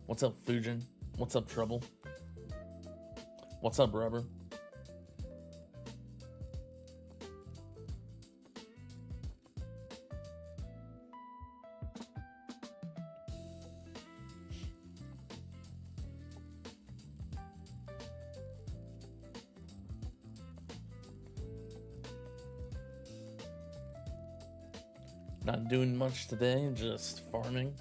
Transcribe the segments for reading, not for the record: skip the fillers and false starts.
What's up, Fujin? What's up, Trouble? What's up, Rubber? Not doing much today, just farming.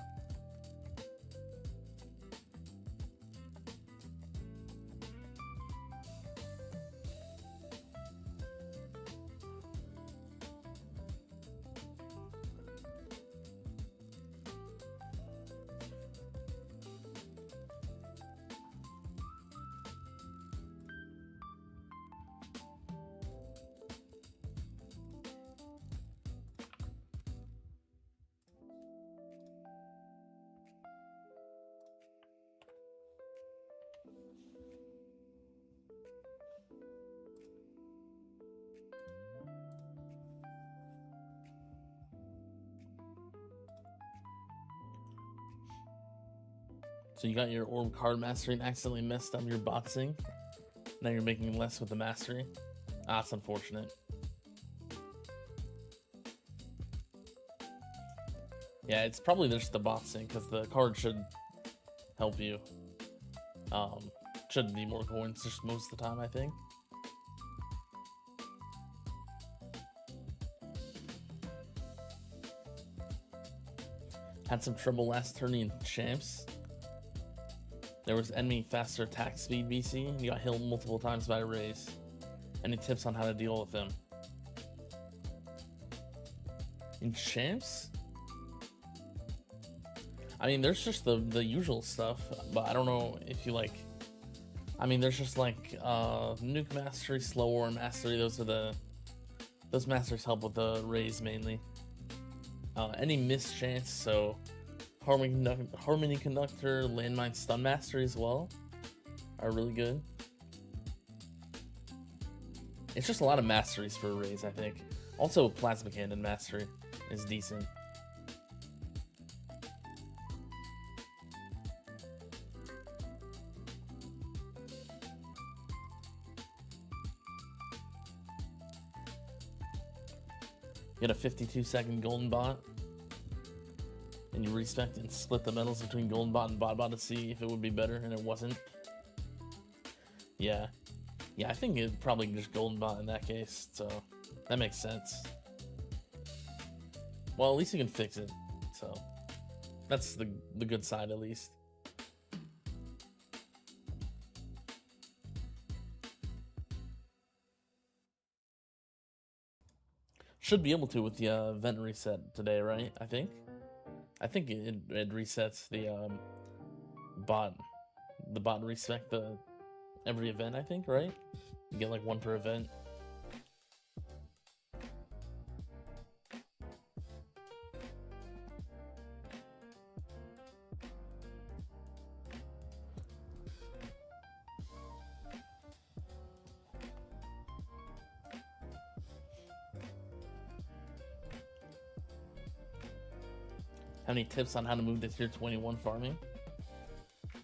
So you got your orb card mastery and accidentally messed up your boxing. Now you're making less with the mastery. Ah, that's unfortunate. Yeah, it's probably just the boxing because the card should help you. Shouldn't be more coins just most of the time, I think. Had some trouble last turn in champs. There was enemy faster attack speed BC, and you got hit multiple times by Raze. Any tips on how to deal with them? In champs? I mean, there's just the usual stuff, but I don't know if you like... I mean, there's just like nuke mastery, slow war mastery. Those masters help with the Raze mainly. Any mischance, so Harmony Conductor, Landmine Stun Mastery as well are really good. It's just a lot of masteries for Raze, I think. Also, Plasma Cannon Mastery is decent. You get a 52-second golden bot. And you respect and split the medals between golden bot and bot to see if it would be better, and it wasn't. Yeah, I think it'd probably just golden bot in that case, so that makes sense. Well, at least you can fix it, so that's the good side at least. Should be able to with the event reset today, right? I think it resets the bot. The bot respect every event, I think, right? You get like one per event. Have any tips on how to move to tier 21 farming?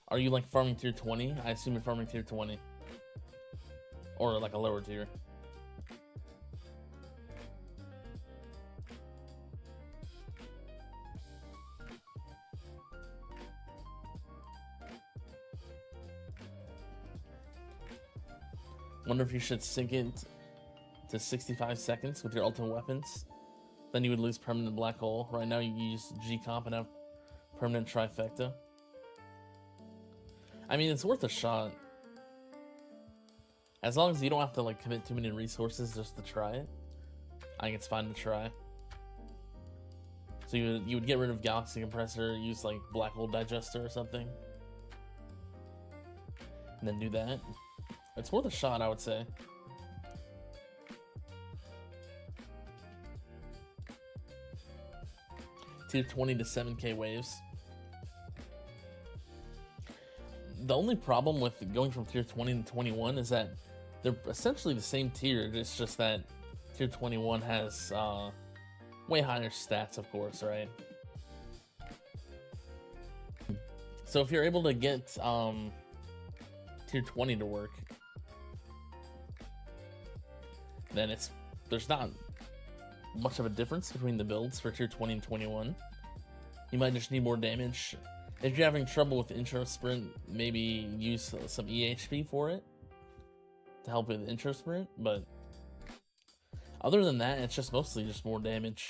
Are you like farming tier 20? I assume you're farming tier 20. Or like a lower tier. Wonder if you should sync it to 65 seconds with your ultimate weapons. Then you would lose permanent black hole. Right now you use G-Comp and have permanent trifecta. I mean, it's worth a shot. As long as you don't have to like commit too many resources just to try it. I think it's fine to try. So you would get rid of Galaxy Compressor, use like Black Hole Digester or something. And then do that. It's worth a shot, I would say. Tier 20 to 7k waves. The only problem with going from tier 20 to 21 is that they're essentially the same tier. It's just that tier 21 has way higher stats, of course, right? So if you're able to get tier 20 to work, then there's not much of a difference between the builds for tier 20 and 21. You might just need more damage. If you're having trouble with intro sprint, maybe use some EHP for it to help with intro sprint, but other than that, it's just mostly just more damage.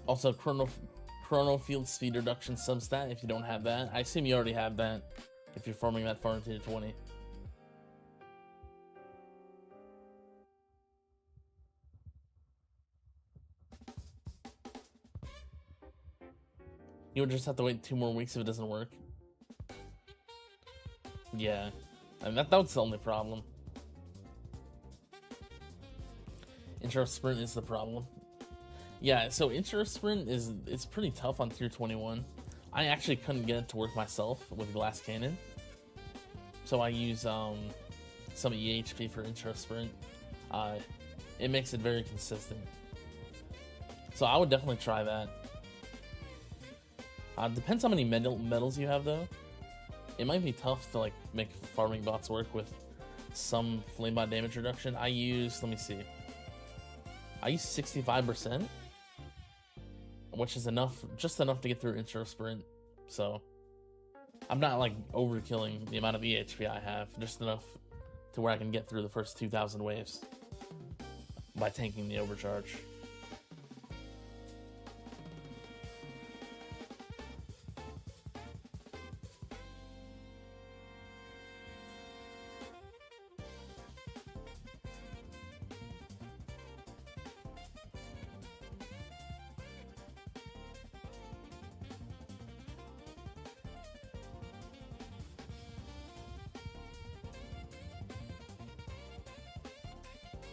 Also, chrono field speed reduction substat if you don't have that. I assume you already have that if you're farming that far into 20. You would just have to wait 2 more weeks if it doesn't work. Yeah, I mean, that's the only problem. Intro sprint is the problem. Yeah, so intro sprint it's pretty tough on tier 21. I actually couldn't get it to work myself with glass cannon, so I use some EHP for intro sprint. It makes it very consistent, so I would definitely try that. Depends how many medals you have though. It might be tough to like make farming bots work with some flame bot damage reduction. Let me see. I use 65%, which is just enough to get through intro sprint. So I'm not like overkilling the amount of EHP I have, just enough to where I can get through the first 2,000 waves by tanking the overcharge.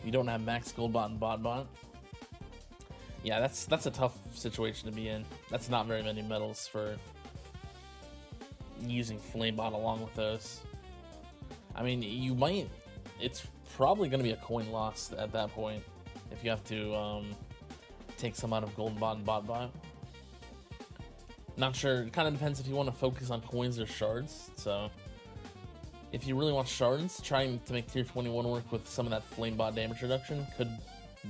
You don't have max gold bot and bot bot. Yeah, that's a tough situation to be in. That's not very many medals for using flame bot along with those. I mean, it's probably going to be a coin loss at that point if you have to take some out of gold bot and bot bot. Not sure. It kind of depends if you want to focus on coins or shards. So if you really want shards, trying to make tier 21 work with some of that flame bot damage reduction could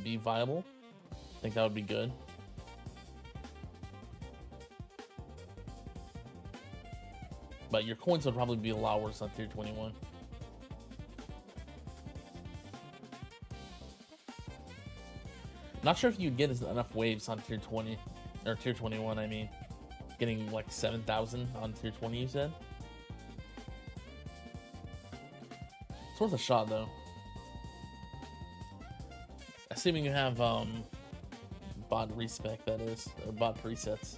be viable. I think that would be good. But your coins would probably be a lot worse on tier 21. Not sure if you'd get enough waves on tier 20, or tier 21, I mean. Getting like 7,000 on tier 20, you said? It's worth a shot, though. Assuming you have bot respec, that is, or bot presets.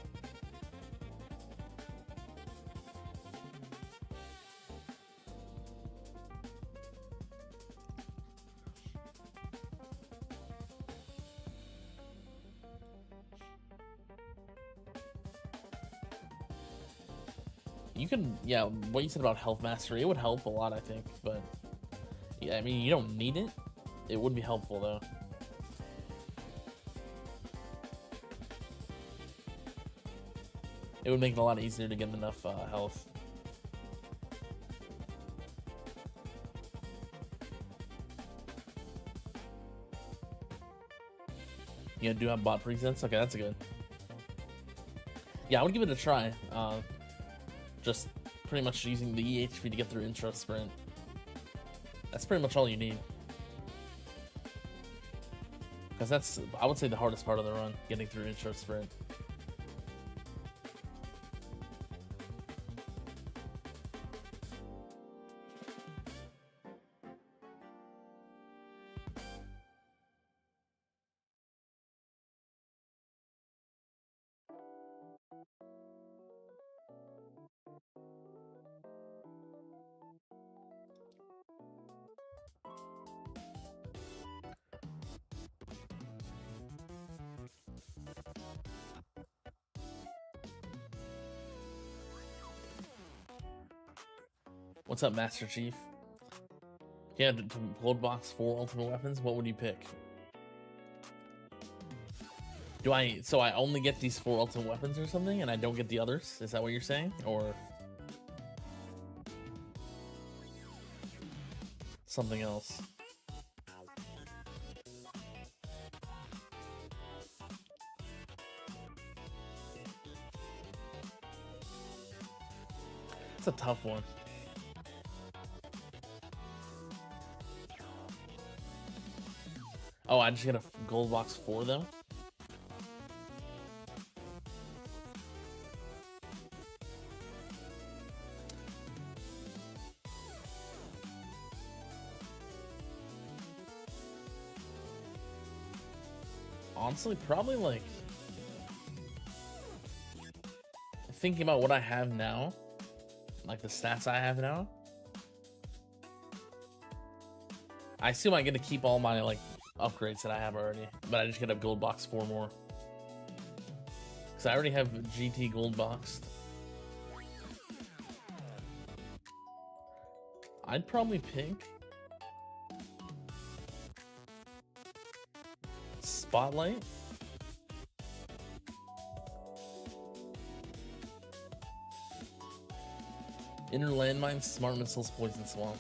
You can, yeah, what you said about health mastery, it would help a lot, I think, but yeah, I mean, you don't need it. It would be helpful, though. It would make it a lot easier to get enough health. You do have bot presets? Okay, that's good. Yeah, I would give it a try. Just pretty much using the EHP to get through intro sprint. That's pretty much all you need. Because that's, I would say, the hardest part of the run, getting through intro sprint. What's up, Master Chief? Yeah, to gold box 4 ultimate weapons, what would you pick? So I only get these 4 ultimate weapons or something, and I don't get the others? Is that what you're saying? Or something else? It's a tough one. Oh, I just get a gold box 4 though? Honestly, probably like thinking about what I have now, like the stats I have now. I assume I get to keep all my like upgrades that I have already, but I just get a gold box 4 more. Cause I already have GT gold boxed. I'd probably pick Spotlight. Inner Landmine, Smart Missiles, Poison Swamp.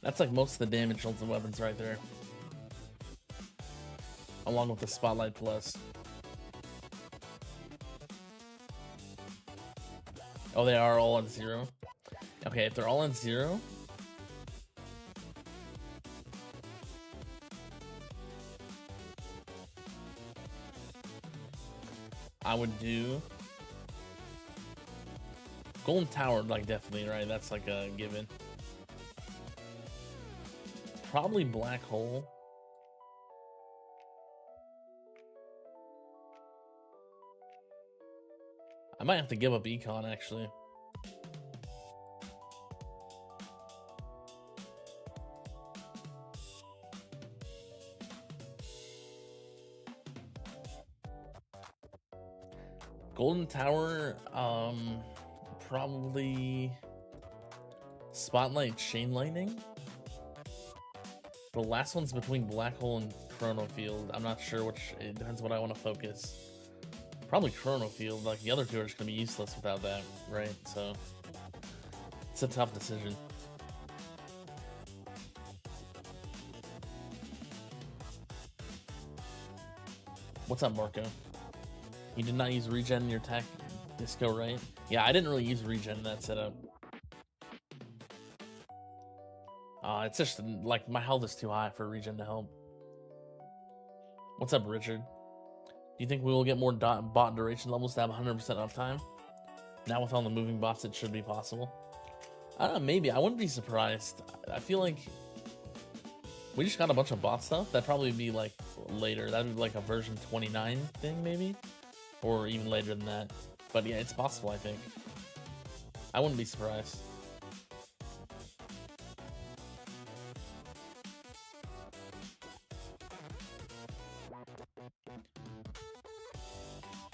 That's like most of the damage ultimate weapons right there. Along with the Spotlight Plus. Oh, they are all on 0? Okay, if they're all on 0... I would do... Golden Tower, like, definitely, right? That's like a given. Probably Black Hole. I might have to give up Econ, actually. Golden Tower, probably Spotlight, Chain Lightning. The last one's between Black Hole and Chrono Field. I'm not sure which, it depends what I want to focus. Probably Chrono Field, like the other two are just gonna be useless without that, right? So it's a tough decision. What's up, Marco? You did not use regen in your attack disco, right? Yeah, I didn't really use regen in that setup. It's just like my health is too high for regen to help. What's up, Richard? Do you think we will get more bot duration levels to have 100% uptime? Now with all the moving bots, it should be possible. I don't know, maybe. I wouldn't be surprised. I feel like we just got a bunch of bot stuff. That'd probably be like later. That'd be like a version 29 thing, maybe? Or even later than that. But yeah, it's possible, I think. I wouldn't be surprised.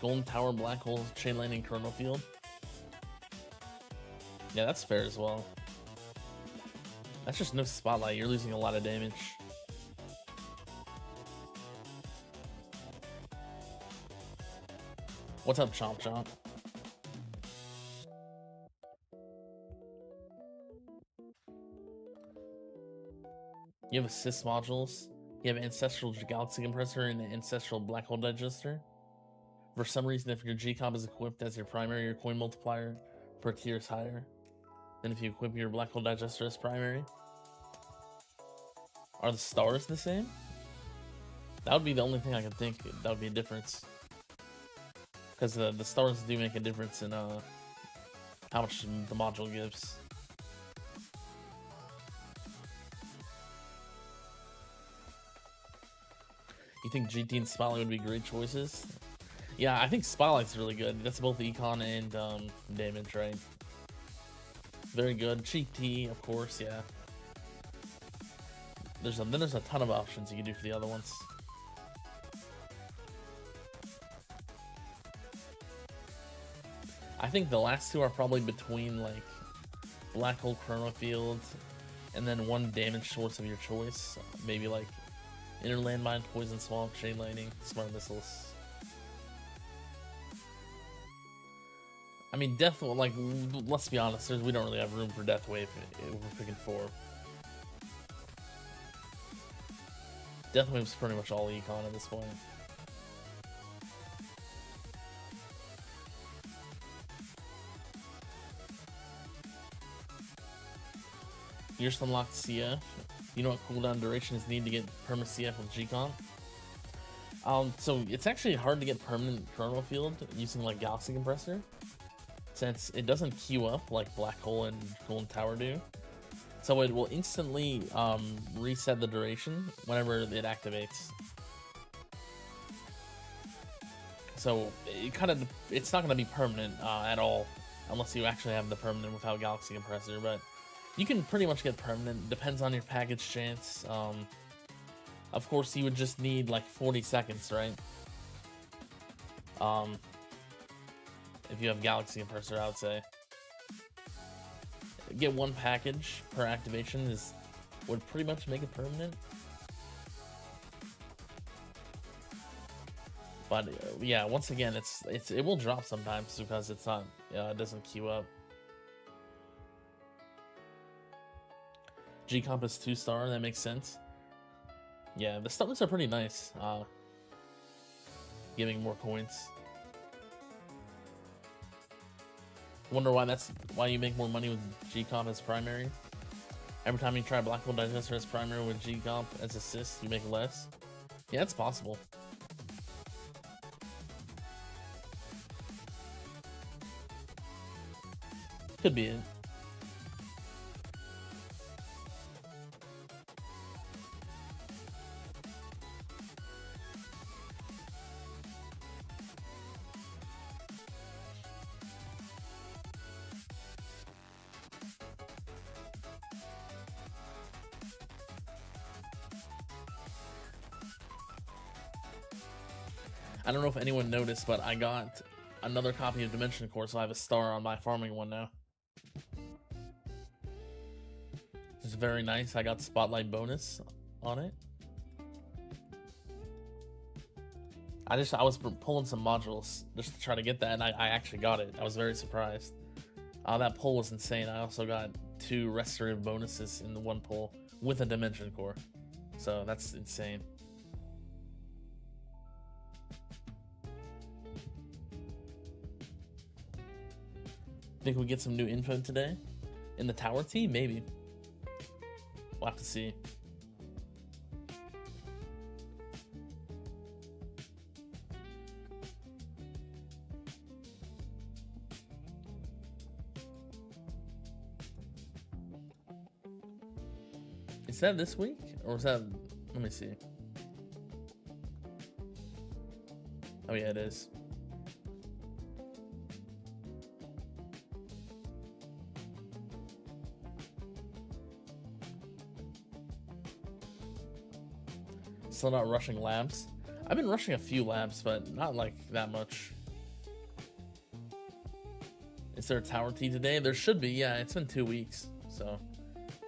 Golden Tower, Black Hole, Chain Lightning, Chrono Field. Yeah, that's fair as well. That's just no Spotlight. You're losing a lot of damage. What's up, Chomp Chomp? You have assist modules. You have Ancestral Galaxy Compressor and Ancestral Black Hole Digester. For some reason, if your G-Comp is equipped as your primary, your coin multiplier per tier is higher than if you equip your Black Hole Digester as primary. Are the stars the same? That would be the only thing I can think that would be a difference. Because the stars do make a difference in how much the module gives. You think GT and Spotlight would be great choices? Yeah, I think Spotlight's really good. That's both econ and damage, right? Very good. GT, of course, yeah. Then there's a ton of options you can do for the other ones. think the last two are probably between like Black Hole Chrono Field and then one damage source of your choice. Maybe like Inner Landmine, Poison Swamp, Chain Lightning, Smart Missiles. I mean, Death, like, let's be honest, we don't really have room for Death Wave if we're picking 4. Death Wave's pretty much all econ at this point. You just unlocked CF. You know what cooldown duration is needed to get permanent CF with G-Comp? So it's actually hard to get permanent Chrono Field using like Galaxy Compressor, since it doesn't queue up like Black Hole and Golden Tower do. So it will instantly reset the duration whenever it activates. So it's not going to be permanent at all, unless you actually have the permanent without Galaxy Compressor, but you can pretty much get permanent, depends on your package chance. Of course, you would just need like 40 seconds, right? If you have Galaxy Compressor, I would say. Get one package per activation would pretty much make it permanent. But yeah, once again, it will drop sometimes because it's not it doesn't queue up. G-Comp is 2-star, that makes sense. Yeah, the stomachs are pretty nice. Giving more coins. Wonder why you make more money with G-Comp as primary. Every time you try Black Hole Digester as primary with G-Comp as assist, you make less. Yeah, it's possible. Could be it. I don't know if anyone noticed, but I got another copy of Dimension Core, so I have a star on my farming one now. It's very nice. I got Spotlight bonus on it. I was pulling some modules just to try to get that, and I actually got it. I was very surprised. That pull was insane. I also got 2 restorative bonuses in the one pull with a Dimension Core, so that's insane. Think we get some new info today? In the Tower T? Maybe. We'll have to see. Is that this week? Or is that... Let me see. Oh yeah, it is. Still not rushing labs. I've been rushing a few labs, but not like that much. Is there a Tower T today? There should be, yeah. It's been 2 weeks, so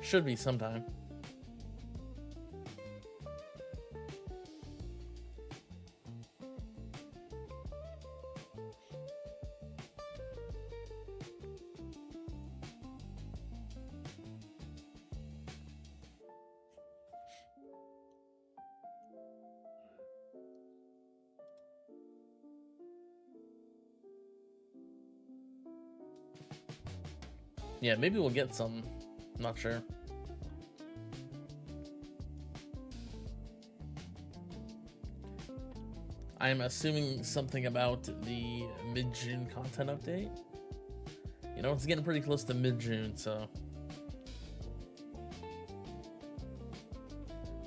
should be sometime. Yeah, maybe we'll get some. I'm not sure. I'm assuming something about the mid-June content update. You know, it's getting pretty close to mid-June, so...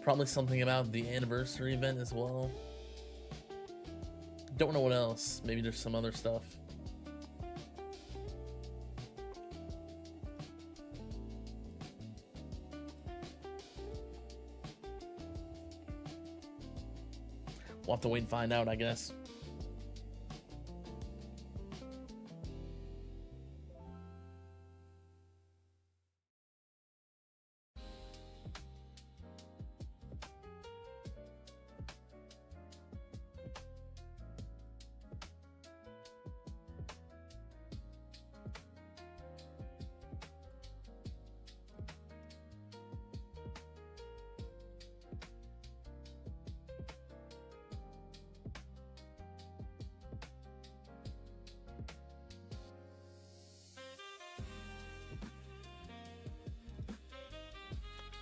Probably something about the anniversary event as well. Don't know what else. Maybe there's some other stuff. We'll have to wait and find out, I guess.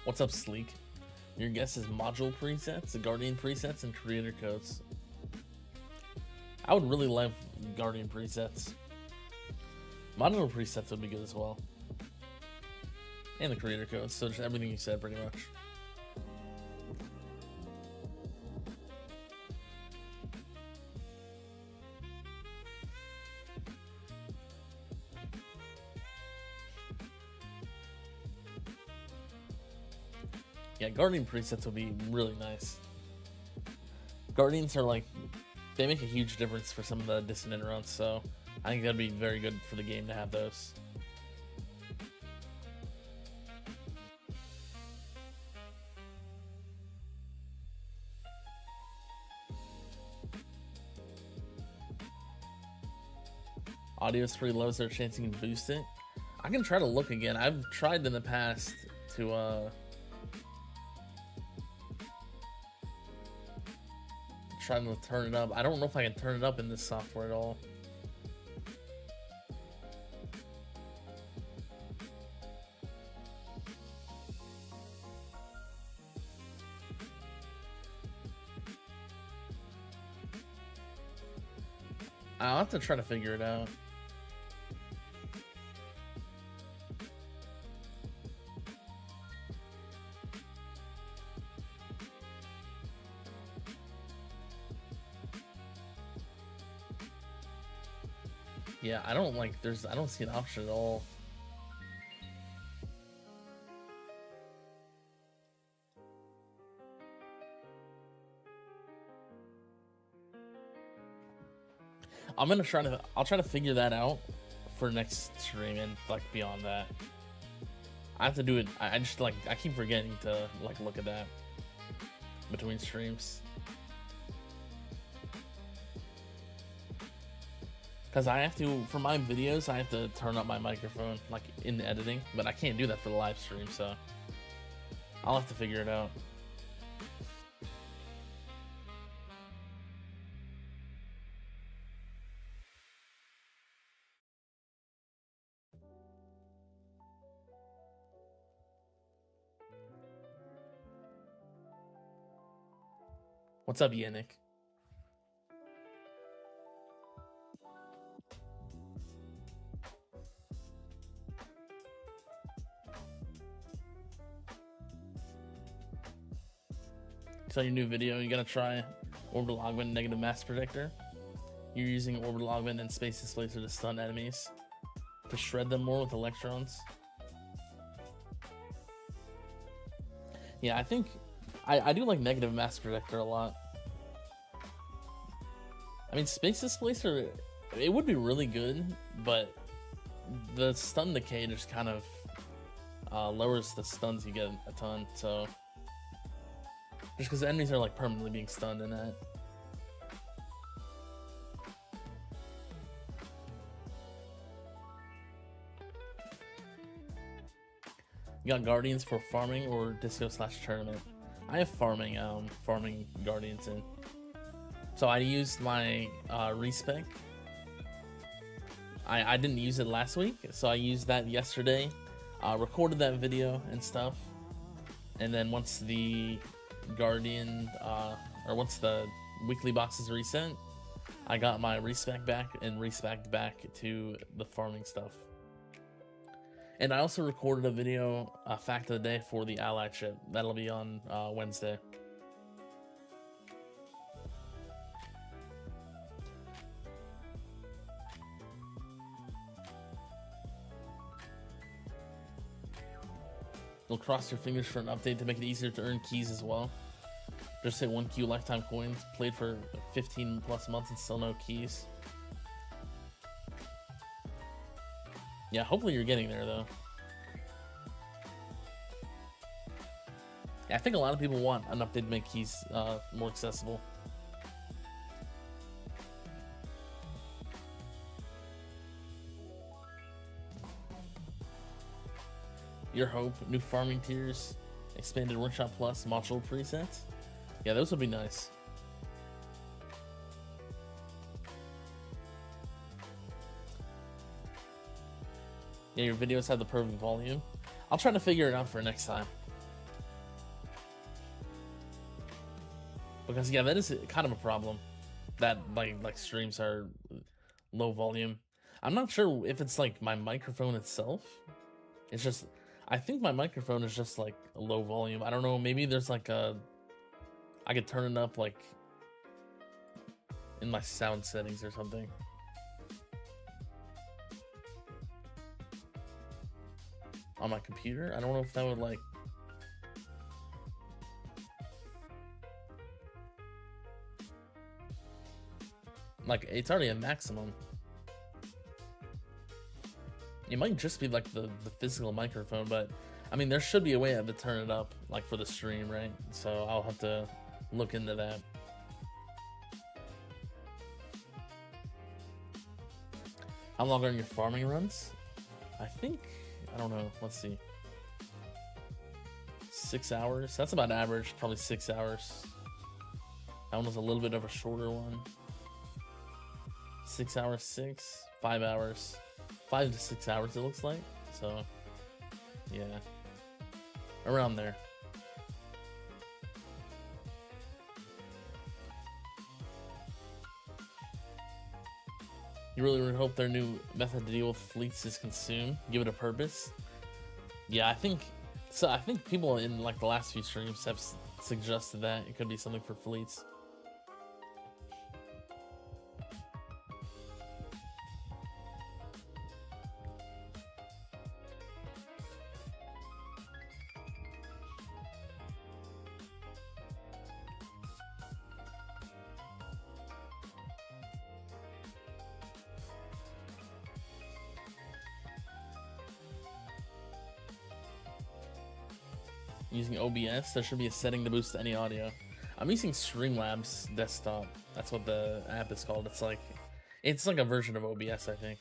What's up, Sleek? Your guess is module presets, the Guardian presets, and creator codes. I would really love Guardian presets. Modular presets would be good as well. And the creator codes, so just everything you said pretty much. Yeah, Guardian presets would be really nice. Guardians are like, they make a huge difference for some of the Dissonant runs, so I think that'd be very good for the game to have those. Audio's pretty low, is there a chance you can boost it? I can try to look again. I've tried in the past to trying to turn it up. I don't know if I can turn it up in this software at all. I'll have to try to figure it out. Yeah, I don't see an option at all. I'll try to figure that out for next stream and like beyond that. I have to do it. I just like, I keep forgetting to like look at that between streams. Because I have to, for my videos, I have to turn up my microphone, like, in the editing. But I can't do that for the live stream, so I'll have to figure it out. What's up, Yannick? So your new video, you gotta try Orbital Augment Negative Mass Predictor. You're using Orbital Augment and Space Displacer to stun enemies, to shred them more with electrons. Yeah, I think I do like Negative Mass Predictor a lot. I mean, Space Displacer, it would be really good, but the stun decay just kind of lowers the stuns you get a ton, so just because the enemies are like permanently being stunned in that. You got Guardians for farming or disco / tournament? I have farming Guardians in. So I used my respec. I didn't use it last week, so I used that yesterday. Recorded that video and stuff, and then once the Guardian or once the weekly boxes reset, I got my respec back and respec'd back to the farming stuff. And I also recorded a video, fact of the day for the allied ship. That'll be on Wednesday. You'll cross your fingers for an update to make it easier to earn keys as well. Just say 1Q lifetime coins, played for 15 plus months and still no keys. Yeah, hopefully you're getting there though. Yeah, I think a lot of people want an update to make keys more accessible. Your hope, new farming tiers, expanded workshop plus module presets. Yeah, those would be nice. Yeah, your videos have the perfect volume. I'll try to figure it out for next time. Because yeah, that is kind of a problem. That like streams are low volume. I'm not sure if it's like my microphone itself. It's just, I think my microphone is just like a low volume. I don't know, maybe there's like a, I could turn it up like in my sound settings or something. On my computer? I don't know if that would like, it's already a maximum. It might just be like the physical microphone, but I mean, there should be a way to turn it up like for the stream, right? So I'll have to look into that. How long are your farming runs? I think, I don't know, let's see. 6 hours, that's about average, probably 6 hours. That one was a little bit of a shorter one. 6 hours, 5 hours. 5 to 6 hours it looks like, so yeah, around there. You really hope their new method to deal with fleets is consume, give it a purpose. Yeah, I think so. I think people in like the last few streams have suggested that it could be something for fleets. Using OBS, there should be a setting to boost any audio. I'm using Streamlabs desktop. That's what the app is called. It's like a version of OBS, I think.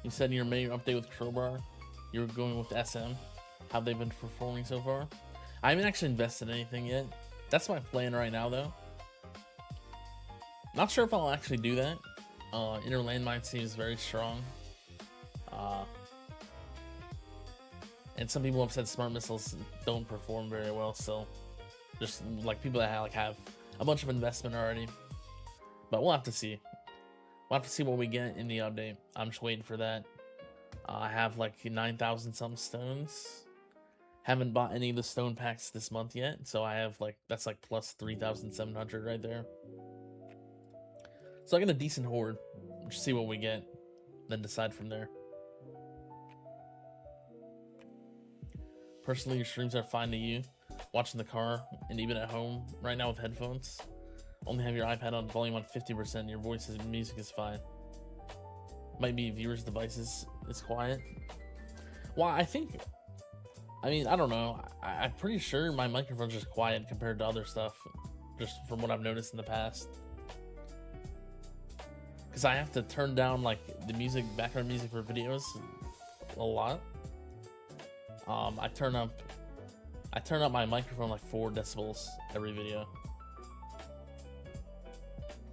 You said in your menu update with Crowbar, you were going with SM. How they've been performing so far? I haven't actually invested in anything yet. That's my plan right now, though. Not sure if I'll actually do that. Inner Landmine seems very strong. And some people have said smart missiles don't perform very well still. Just like people that have a bunch of investment already. But we'll have to see. We'll have to see what we get in the update. I'm just waiting for that. I have like 9,000 some stones. Haven't bought any of the stone packs this month yet, so I have like, that's like plus 3,700 right there. So I got a decent hoard. Just see what we get, then decide from there. Personally, your streams are fine to you. Watching the car and even at home right now with headphones. Only have your iPad on volume on 50%. Your voice and music is fine. Might be viewers' devices is quiet. Well, I mean, I don't know. I'm pretty sure my microphone's just quiet compared to other stuff, just from what I've noticed in the past. Because I have to turn down like the music, background music for videos a lot. I turn up my microphone like 4 decibels every video.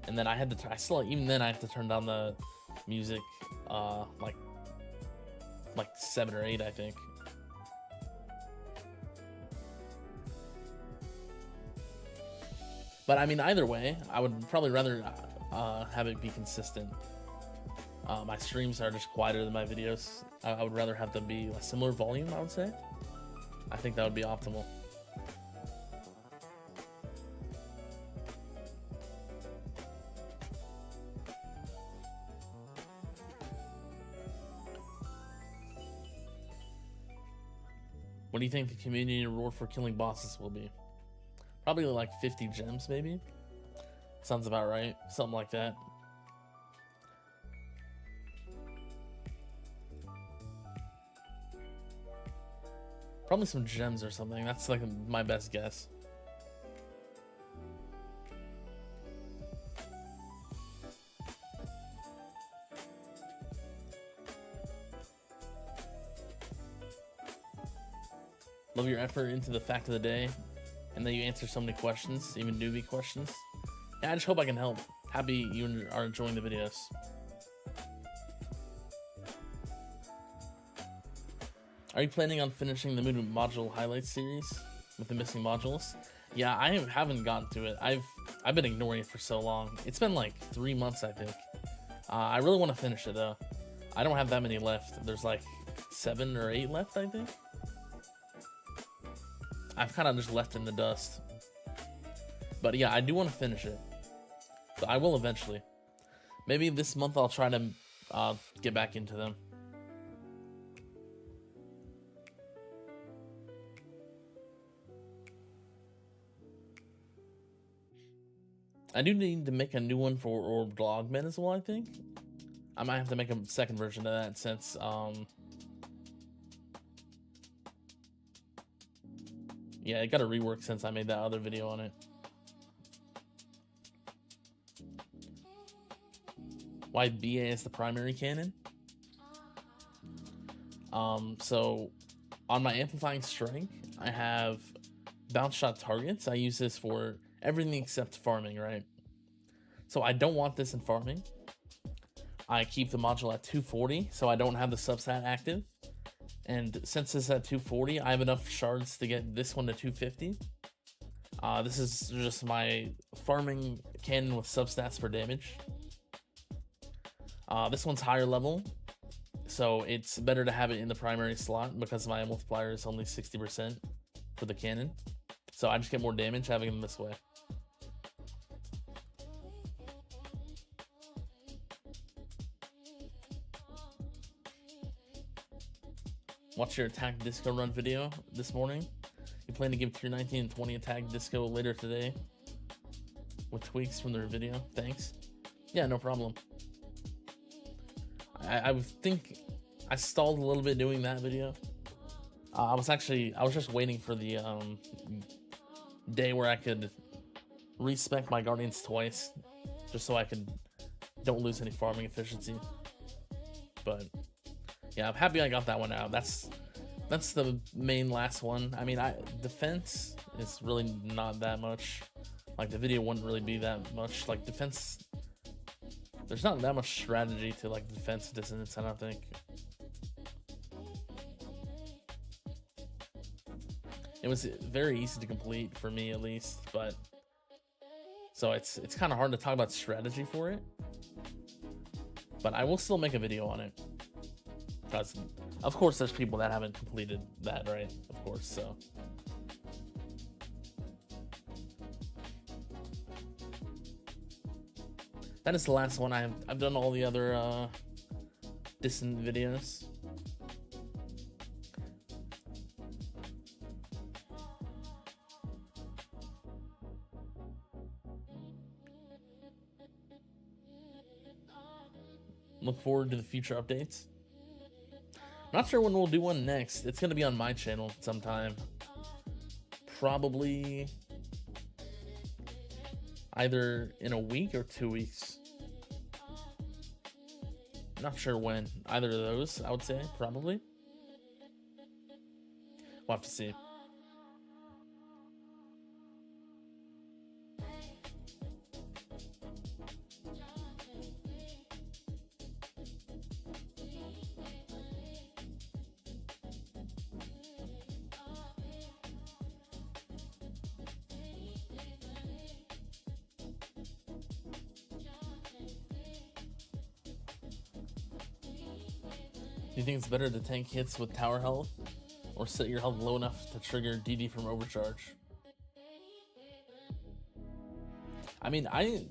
And then even then I have to turn down the music like 7 or 8, I think. But I mean, either way, I would probably rather have it be consistent. My streams are just quieter than my videos. I would rather have them be a similar volume, I would say. I think that would be optimal. What do you think the community reward for killing bosses will be? Probably like 50 gems, maybe? Sounds about right. Something like that. Probably some gems or something. That's like my best guess. Love your effort into the fact of the day, and that you answer so many questions, even newbie questions. Yeah, I just hope I can help. Happy you are enjoying the videos. Are you planning on finishing the Moon module highlights series with the missing modules? Yeah, I haven't gotten to it. I've been ignoring it for so long. It's been like 3 months, I think. I really want to finish it though. I don't have that many left. There's like 7 or 8 left, I think. I've kind of just left in the dust. But yeah, I do want to finish it. So I will eventually. Maybe this month I'll try to get back into them. I do need to make a new one for Orbed Augment as well, I think. I might have to make a second version of that since yeah, it got a rework since I made that other video on it. Why BA is the primary cannon? So on my amplifying strength, I have bounce shot targets. I use this for everything except farming, right? So I don't want this in farming. I keep the module at 240, so I don't have the substat active. And since it's at 240, I have enough shards to get this one to 250. This is just my farming cannon with substats for damage. This one's higher level, so it's better to have it in the primary slot because my multiplier is only 60% for the cannon. So I just get more damage having them this way. Watch your attack disco run video this morning. You plan to give tier 19 and 20 attack disco later today with tweaks from their video. Thanks. Yeah, no problem. I think I stalled a little bit doing that video. I was just waiting for the day where I could respec my guardians twice, just so I don't lose any farming efficiency. But yeah, I'm happy I got that one out. That's the main last one. I mean, defense is really not that much. Like the video wouldn't really be that much. Like defense, there's not that much strategy to like defense dissonance, I don't think. It was very easy to complete for me, at least, but so it's kind of hard to talk about strategy for it. But I will still make a video on it. Because, of course, there's people that haven't completed that, right? Of course, so. That is the last one. I've done all the other distant videos. Look forward to the future updates. Not sure when we'll do one next. It's gonna be on my channel sometime. Probably either in a week or 2 weeks. Not sure when. Either of those, I would say, probably. We'll have to see. Do you think it's better to tank hits with tower health, or set your health low enough to trigger DD from overcharge? I mean, I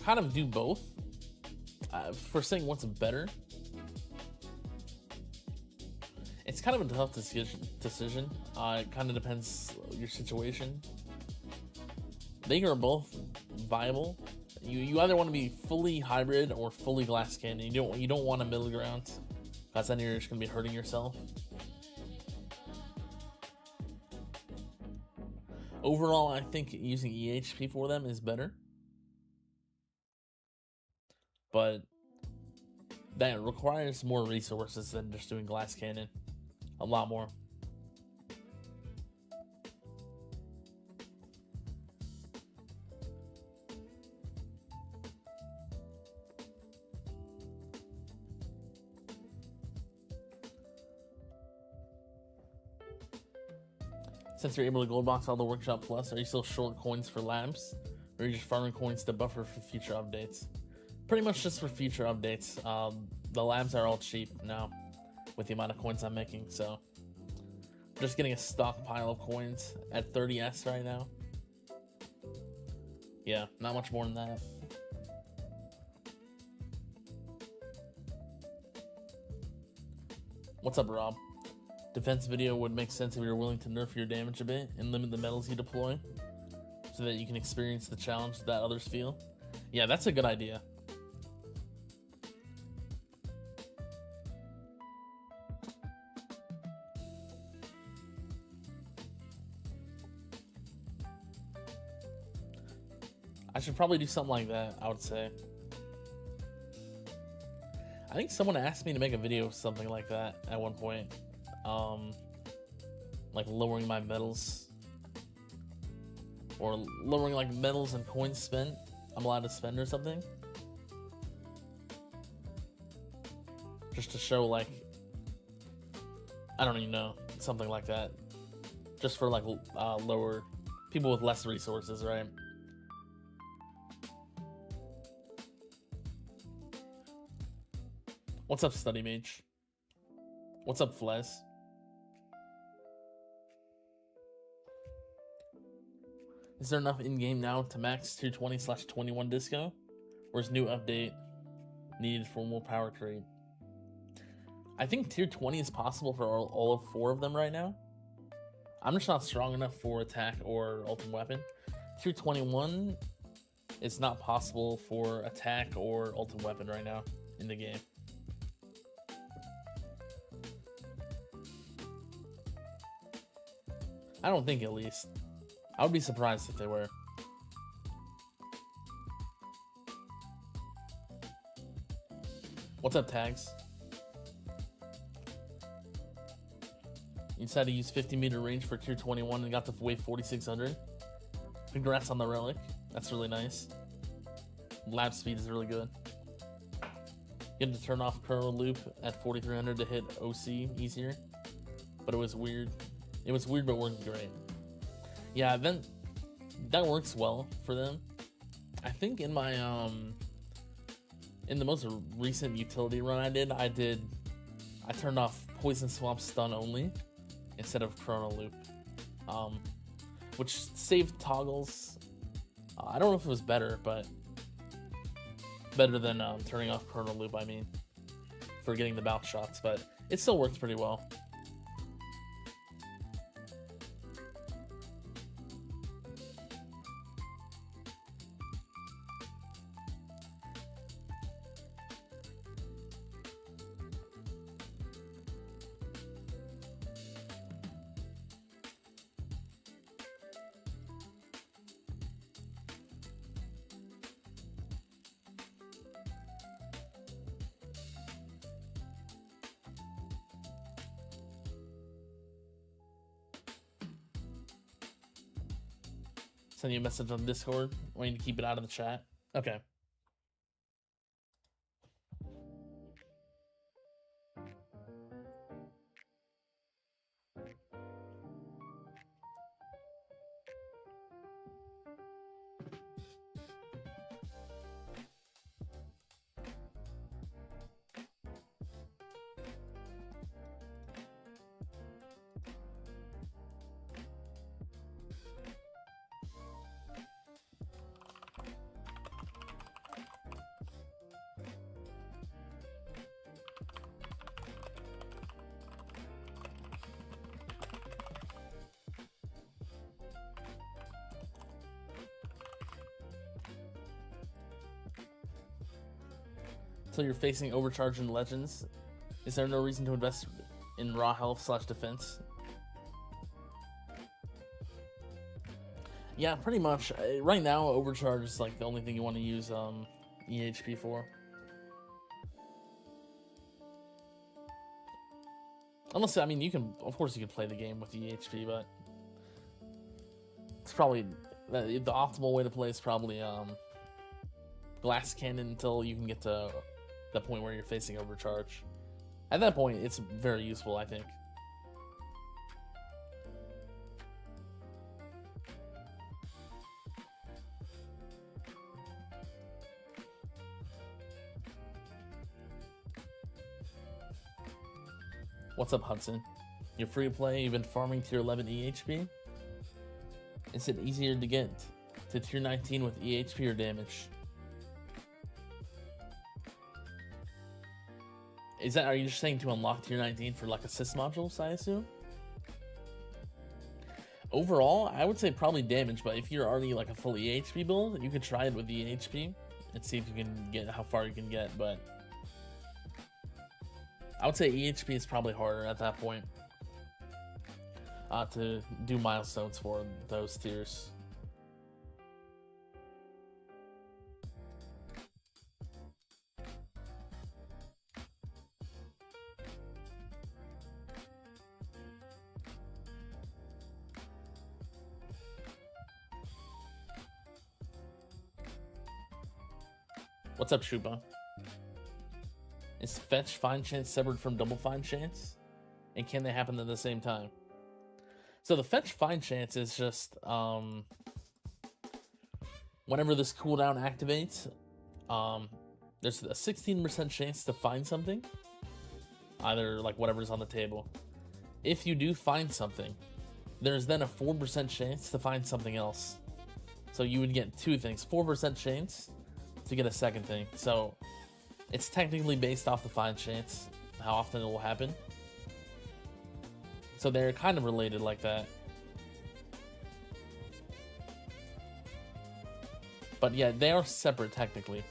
kind of do both. For saying what's better, it's kind of a tough decision. It kind of depends your situation. They are both viable. You either want to be fully hybrid or fully glass cannon. You don't want a middle ground. Because then you're just going to be hurting yourself. Overall, I think using EHP for them is better. But that requires more resources than just doing glass cannon. A lot more. Since you're able to gold box all the Workshop Plus, are you still short coins for labs? Or are you just farming coins to buffer for future updates? Pretty much just for future updates. The labs are all cheap now with the amount of coins I'm making, so just getting a stockpile of coins at 30s right now. Yeah, not much more than that. What's up, Rob? Defense video would make sense if you were willing to nerf your damage a bit and limit the medals you deploy so that you can experience the challenge that others feel. Yeah, that's a good idea. I should probably do something like that, I would say. I think someone asked me to make a video of something like that at one point. Like lowering my medals. Or lowering like medals and coins spent. I'm allowed to spend or something. Just to show like, I don't even know, something like that. Just for like lower, people with less resources, right? What's up, Study Mage? What's up, Flez? Is there enough in-game now to max 220/21 disco? Or is new update needed for more power creep? I think tier 20 is possible for all of 4 of them right now. I'm just not strong enough for attack or ultimate weapon. Tier 21 is not possible for attack or ultimate weapon right now in the game. I don't think, at least. I would be surprised if they were. What's up, Tags? You decided to use 50-meter range for tier 21 and got to wave 4600. Congrats on the relic. That's really nice. Lab speed is really good. You had to turn off Chrono Loop at 4300 to hit OC easier. But it was weird. It was weird, but worked great. Yeah, then that works well for them. I think in my in the most recent utility run I turned off Poison Swamp Stun only instead of Chrono Loop, which saved toggles. I don't know if it was better, but better than turning off Chrono Loop. I mean, for getting the bounce shots, but it still worked pretty well. Send you a message on Discord. I want you to keep it out of the chat. Okay. So you're facing Overcharge in Legends. Is there no reason to invest in raw health / defense? Yeah, pretty much. Right now, Overcharge is like the only thing you want to use EHP for. Unless, I mean, you can, of course you can play the game with EHP, but it's probably, the optimal way to play is probably Glass Cannon until you can get to the point where you're facing Overcharge. At that point, it's very useful, I think. What's up, Hudson? You're free to play, you've been farming tier 11 EHP? Is it easier to get to tier 19 with EHP or damage? Are you just saying to unlock tier 19 for like assist modules, I assume? Overall, I would say probably damage, but if you're already like a full EHP build, you could try it with EHP and see if you can get how far you can get, but I would say EHP is probably harder at that point to do milestones for those tiers. What's up, Shuba? Is fetch find chance separate from double find chance? And can they happen at the same time? So the fetch find chance is just whenever this cooldown activates, there's a 16% chance to find something, either like whatever's on the table. If you do find something, there's then a 4% chance to find something else. So you would get two things, 4% chance to get a second thing. So it's technically based off the find chance, how often it will happen. So they're kind of related like that. But yeah, they are separate technically.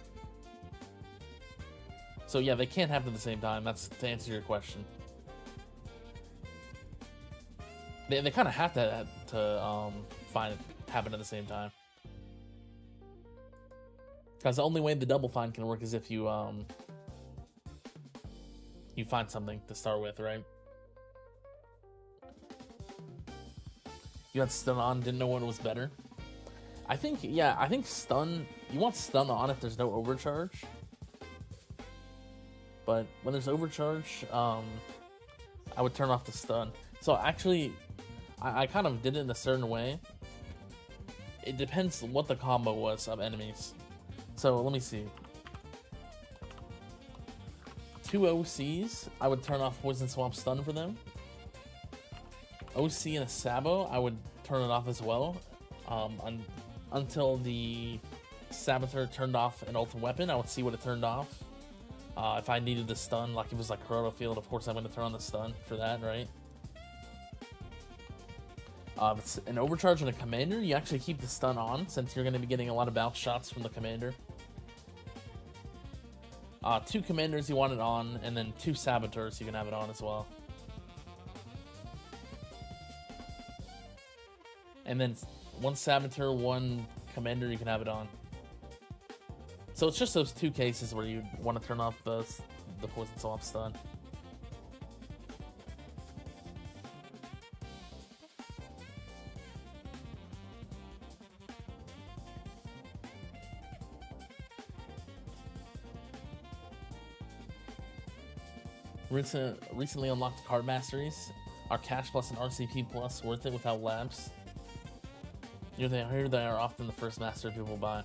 So yeah, they can't happen at the same time. That's to answer your question. They kind of have to find it happen at the same time. Because the only way the double find can work is if you you find something to start with, right? You had stun on, didn't know what was better. I think, yeah, I think stun, you want stun on if there's no overcharge. But when there's overcharge, I would turn off the stun. So actually, I kind of did it in a certain way. It depends what the combo was of enemies. So let me see. 2 OCs, I would turn off Poison Swamp Stun for them. OC and a Sabo, I would turn it off as well. Until the Saboteur turned off an ultimate weapon, I would see what it turned off. If I needed the stun, like if it was like Kuroto Field, of course I'm going to turn on the stun for that, right? If it's an overcharge and a commander, you actually keep the stun on since you're going to be getting a lot of bounce shots from the commander. 2 commanders you want it on, and then 2 saboteurs you can have it on as well. And then 1 saboteur, 1 commander you can have it on. So it's just those 2 cases where you want to turn off the Poison Swamp stun. Recently unlocked card masteries. Are Cash Plus and RCP Plus worth it without labs? You know, I hear they are often the first master people buy.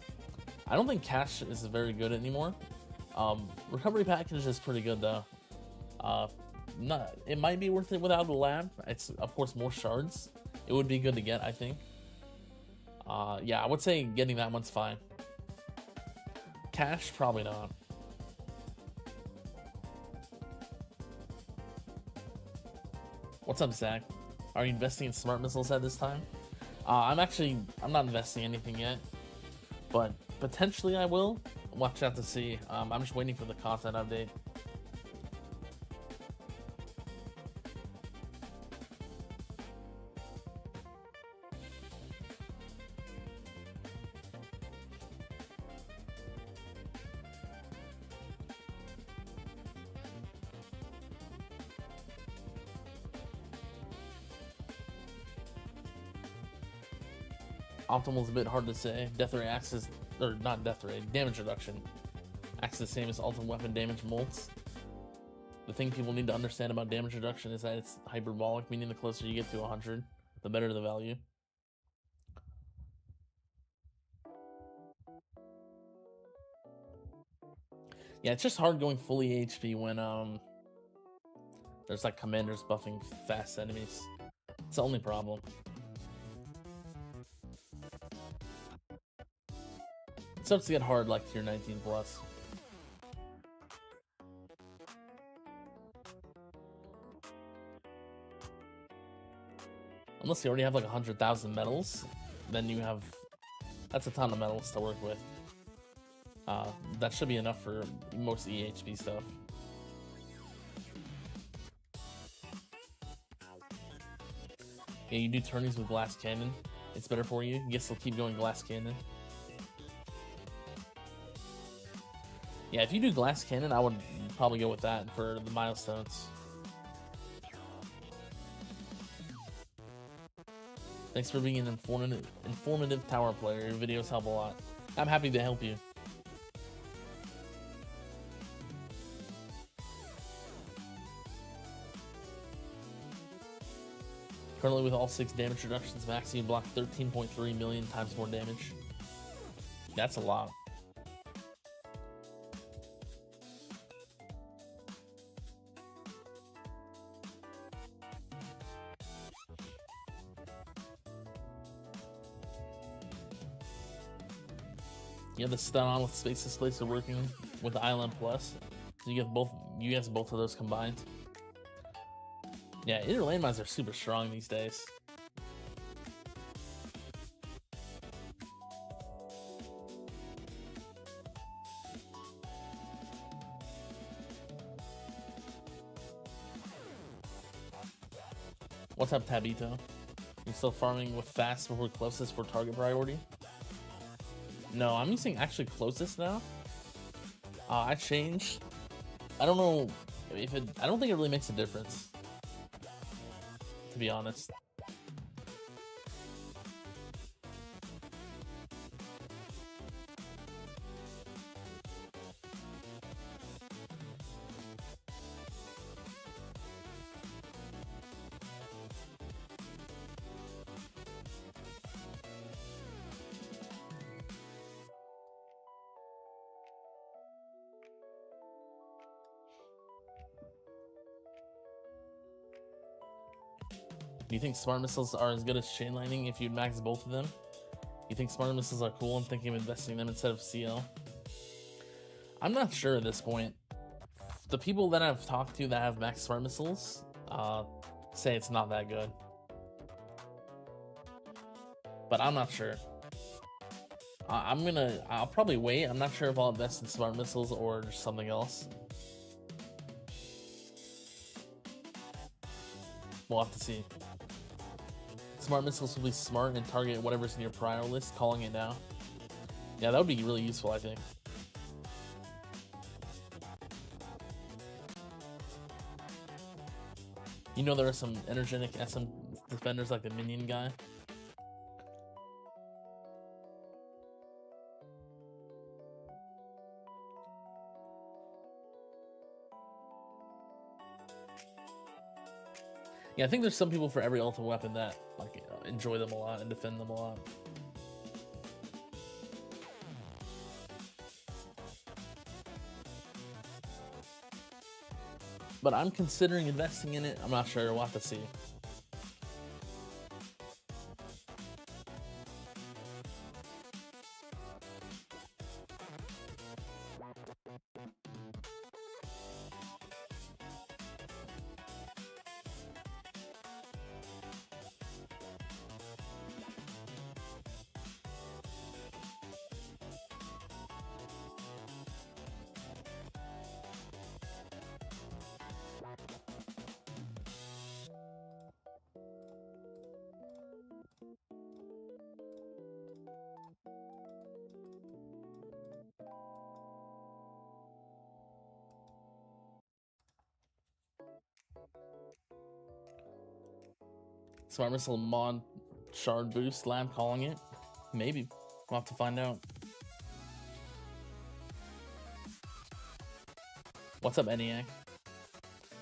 I don't think Cash is very good anymore. Recovery package is pretty good though. It might be worth it without the lab. It's of course more shards. It would be good to get, I think. Yeah, I would say getting that one's fine. Cash, probably not. What's up, Zach? Are you investing in smart missiles at this time? I'm not investing anything yet, but potentially I will. Watch out to see. I'm just waiting for the content update. Optimal is a bit hard to say. Death Ray acts as, or not Death Ray, damage reduction acts the same as ultimate weapon damage molts. The thing people need to understand about damage reduction is that it's hyperbolic, meaning the closer you get to 100, the better the value. Yeah, it's just hard going fully HP when There's like commanders buffing fast enemies. It's the only problem. It starts to get hard like tier 19 plus. Unless you already have like 100,000 medals, then you have, that's a ton of medals to work with. That should be enough for most EHP stuff. Yeah, you do tourneys with glass cannon. It's better for you. Guess they'll keep going glass cannon. Yeah, if you do glass cannon, I would probably go with that for the milestones. Thanks for being an informative tower player. Your videos help a lot. I'm happy to help you. Currently with all 6 damage reductions max, you block 13.3 million times more damage. That's a lot. You have the stun on with space displacer working with the ILM plus. So you get both, you guys both of those combined. Yeah, inner landmines are super strong these days. What's up, Tabito? You still farming with fast before closest for target priority? No, I'm using actually closest now. I changed. I don't know if it. I don't think it really makes a difference, to be honest. Do you think smart missiles are as good as chain lightning if you'd max both of them? You think smart missiles are cool and thinking of investing them instead of CL? I'm not sure at this point. The people that I've talked to that have max smart missiles say it's not that good. But I'm not sure. I'll probably wait. I'm not sure if I'll invest in smart missiles or just something else. We'll have to see. Smart missiles will be smart and target whatever's in your prior list, calling it now. Yeah, that would be really useful, I think. You know, there are some energetic SM defenders like the minion guy. Yeah, I think there's some people for every ultimate weapon that like enjoy them a lot and defend them a lot. But I'm considering investing in it. I'm not sure. We'll have to see. Smart missile mod shard boost, lab calling it. Maybe. We'll have to find out. What's up, ENIAC?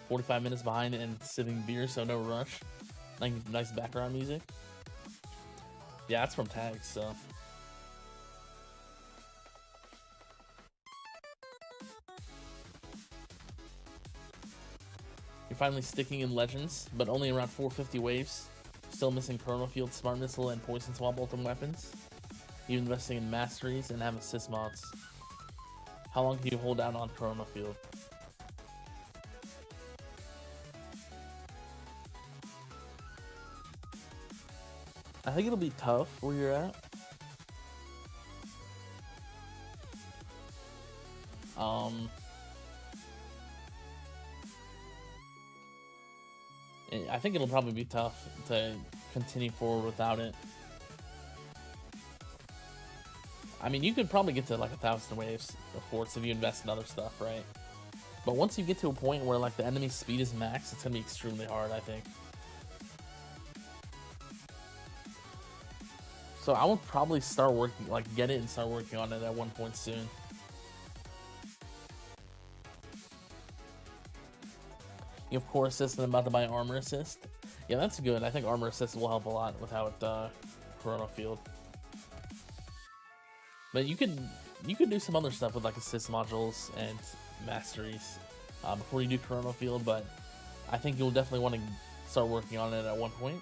45 minutes behind and sipping beer, so no rush. Nice background music. Yeah, it's from Tags, so. Your finally sticking in Legends, but only around 450 waves. Still missing Chrono Field, Smart Missile, and Poison Swap ultimate weapons. You're investing in Masteries and have assist mods. How long can you hold out on Chrono Field? I think it'll be tough where you're at. I think it'll probably be tough to continue forward without it. I mean, you could probably get to like 1,000 waves, of course, if you invest in other stuff, right? But once you get to a point where like the enemy's speed is max, it's gonna be extremely hard, I think. So I would probably start working, like get it and start working on it at one point soon. You have Core Assist and I'm about to buy Armor Assist. Yeah, that's good. I think Armor Assist will help a lot without Chrono Field. But you could do some other stuff with like assist modules and masteries before you do Chrono Field, but I think you'll definitely want to start working on it at one point.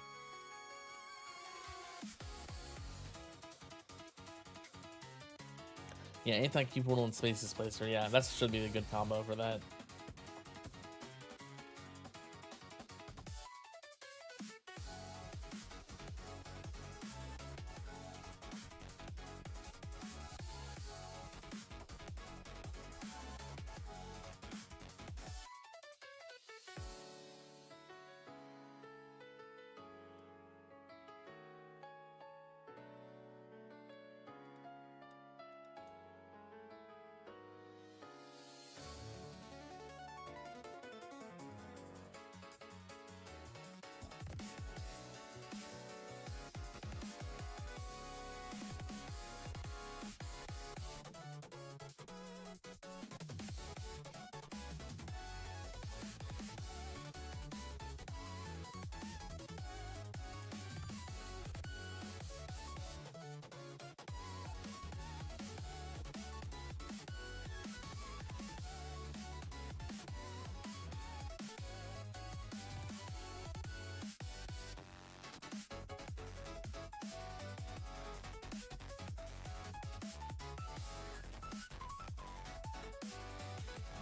Yeah, Anti-Q Portal and Space Displacer. Yeah, that should be a good combo for that.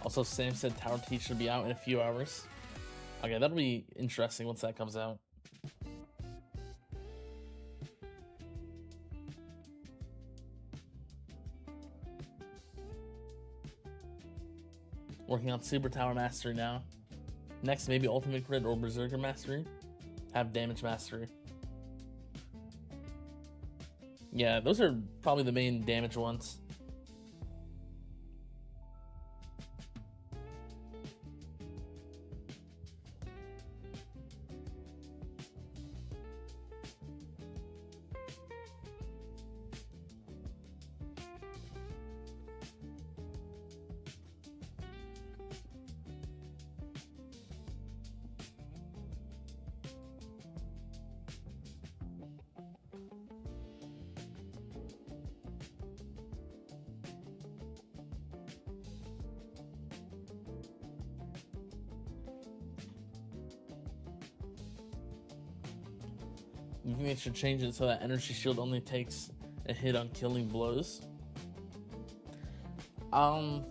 Also, Sam said Tower T should be out in a few hours. Okay, that'll be interesting once that comes out. Working on Super Tower Mastery now. Next, maybe Ultimate Crit or Berserker Mastery. Have Damage Mastery. Yeah, those are probably the main damage ones. You think they should change it so that Energy Shield only takes a hit on killing blows? I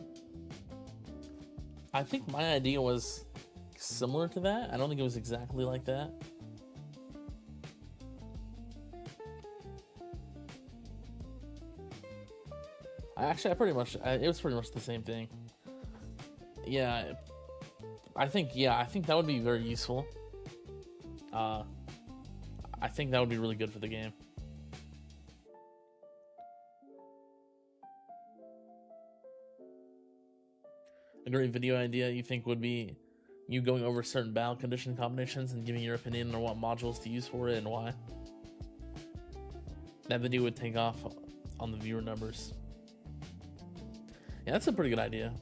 think my idea was similar to that. I don't think it was exactly like that. It was pretty much the same thing. Yeah, I think that would be very useful. I think that would be really good for the game. A great video idea you think would be you going over certain battle condition combinations and giving your opinion on what modules to use for it and why. That video would take off on the viewer numbers. Yeah, that's a pretty good idea.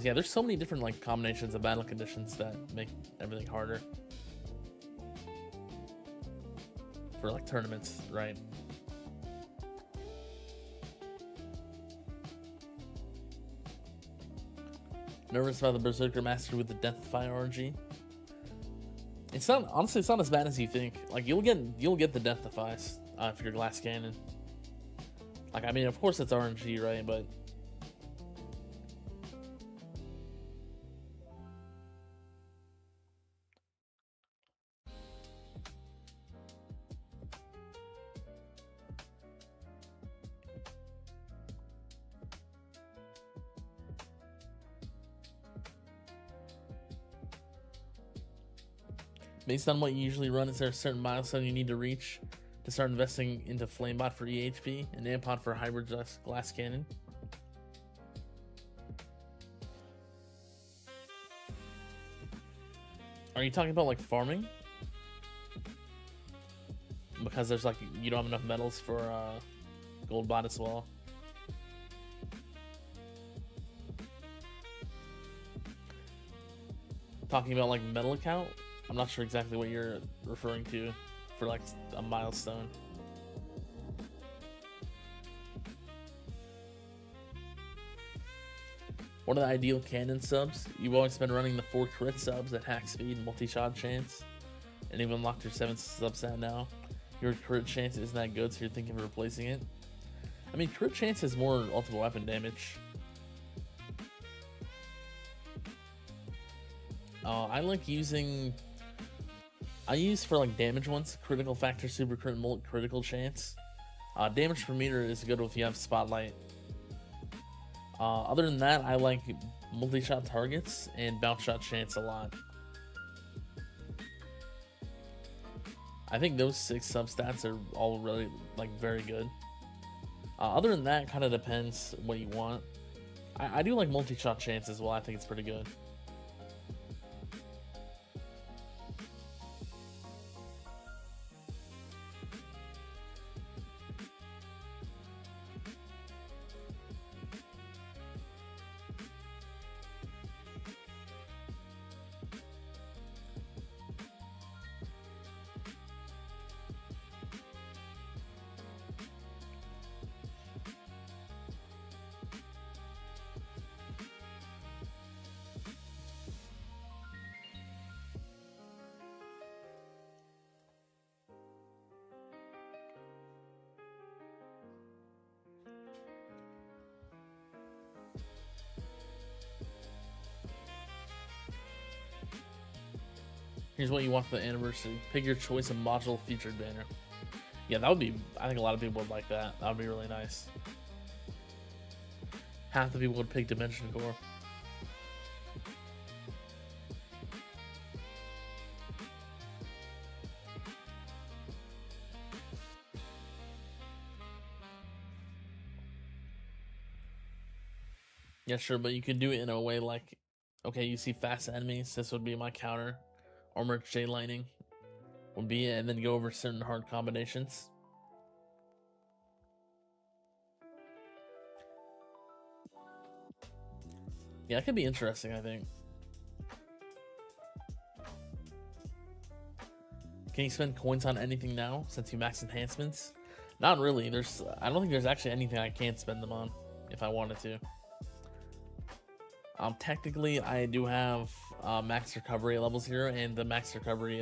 Yeah, there's so many different like combinations of battle conditions that make everything harder for like tournaments, right? Nervous about the Berserker Mastery with the Deathify RNG. It's not, honestly, it's not as bad as you think. Like, you'll get the Deathifies for your Glass Cannon. Like, I mean, of course it's RNG, right? But based on what you usually run, is there a certain milestone you need to reach to start investing into Flamebot for EHP and Ampod for Hybrid Glass Cannon? Are you talking about like farming? Because there's like, you don't have enough metals for gold bot as well. Talking about like metal account? I'm not sure exactly what you're referring to for like a milestone. What are the ideal cannon subs? You've always been running the 4 crit subs at hack speed, multi-shot chance, and you've unlocked your 7 substat now. Your crit chance isn't that good, so you're thinking of replacing it. I mean, crit chance has more ultimate weapon damage. I like using... I use for like damage ones, critical factor, super crit, critical chance. Damage per meter is good if you have spotlight. Other than that, I like multi-shot targets and bounce shot chance a lot. I think those 6 substats are all really like very good. Other than that, kind of depends what you want. I do like multi-shot chance as well. I think it's pretty good. Here's what you want for the anniversary. Pick your choice of module featured banner. Yeah, that would be... I think a lot of people would like that. That would be really nice. Half the people would pick Dimension Core. Yeah, sure, but you could do it in a way like... Okay, you see fast enemies. This would be my counter. Armored J Lightning would be it, and then go over certain hard combinations. Yeah, it could be interesting, I think. Can you spend coins on anything now since you max enhancements? Not really. I don't think there's actually anything I can't spend them on if I wanted to. Technically, I do have max recovery at level 0 and the max recovery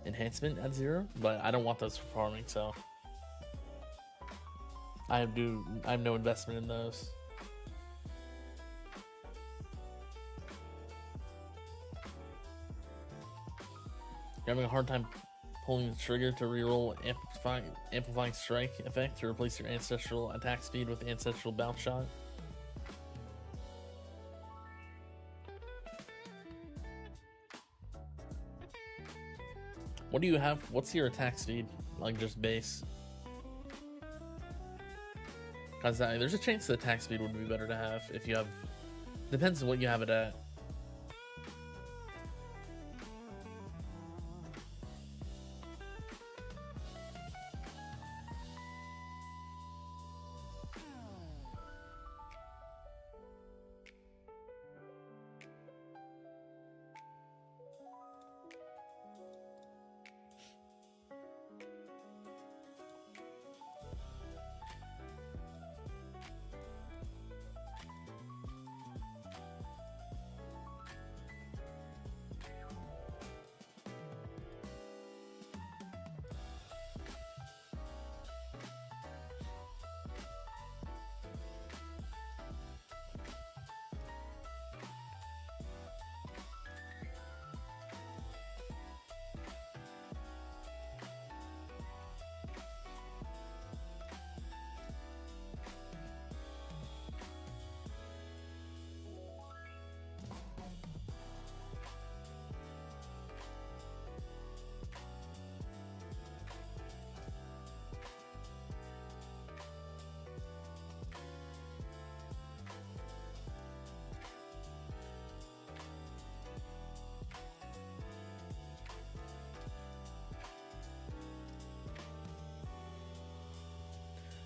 enhancement at 0, but I don't want those for farming, so I have no investment in those. You're having a hard time pulling the trigger to reroll amplifying strike effect to replace your ancestral attack speed with ancestral bounce shot. What do you have? What's your attack speed? Like just base? Because there's a chance the attack speed would be better to have if you have... Depends on what you have it at.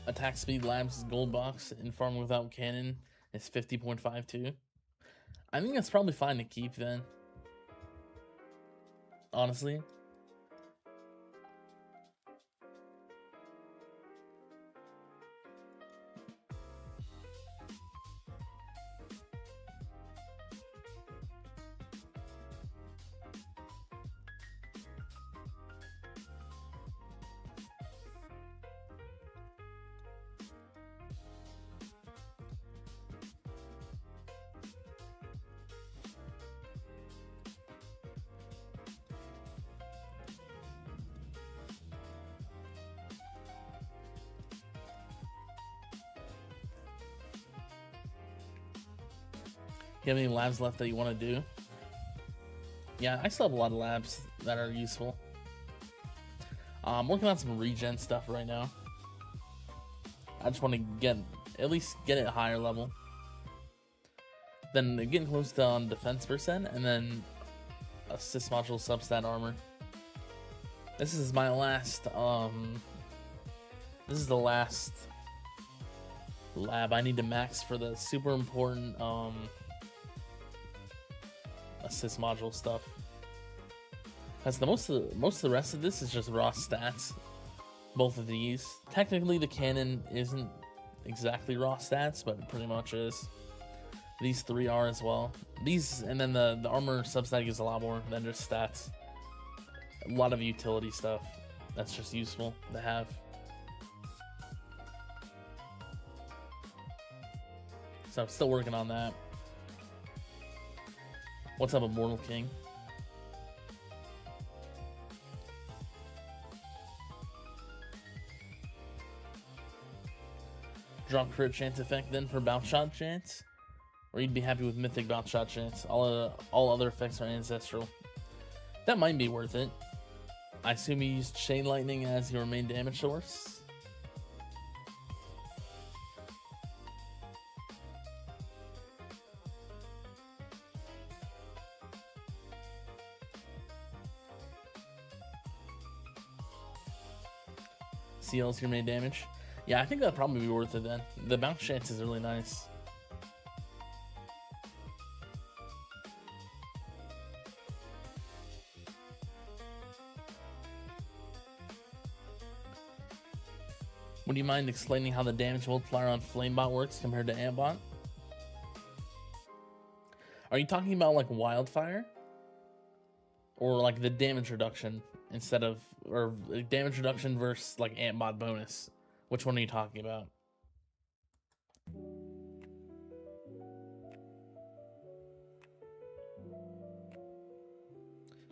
Attack speed labs gold box in farm without cannon is 50.52. I think that's probably fine to keep then. Honestly. You have any labs left that you want to do? Yeah, I still have a lot of labs that are useful. I'm working on some regen stuff right now. I just want to at least get it higher level. Then getting close to on defense percent, and then assist module substat armor. This is my last. This is the last lab I need to max for the super important assist module stuff. That's the most of the rest of this is just raw stats. Both of these. Technically the cannon isn't exactly raw stats, but pretty much is. These three are as well. These, and then the armor substat gives a lot more than just stats. A lot of utility stuff that's just useful to have. So I'm still working on that. What's up, Immortal King? Drop crit chance effect then for bounce shot chance, or you'd be happy with mythic bounce shot chance. All other effects are ancestral. That might be worth it. I assume you used Chain Lightning as your main damage source. CL's your main damage. Yeah, I think that'd probably be worth it then. The bounce chance is really nice. Would you mind explaining how the damage multiplier on Flamebot works compared to Antbot? Are you talking about like Wildfire? Or like the damage reduction instead of, or damage reduction versus like Antbot bonus? Which one are you talking about?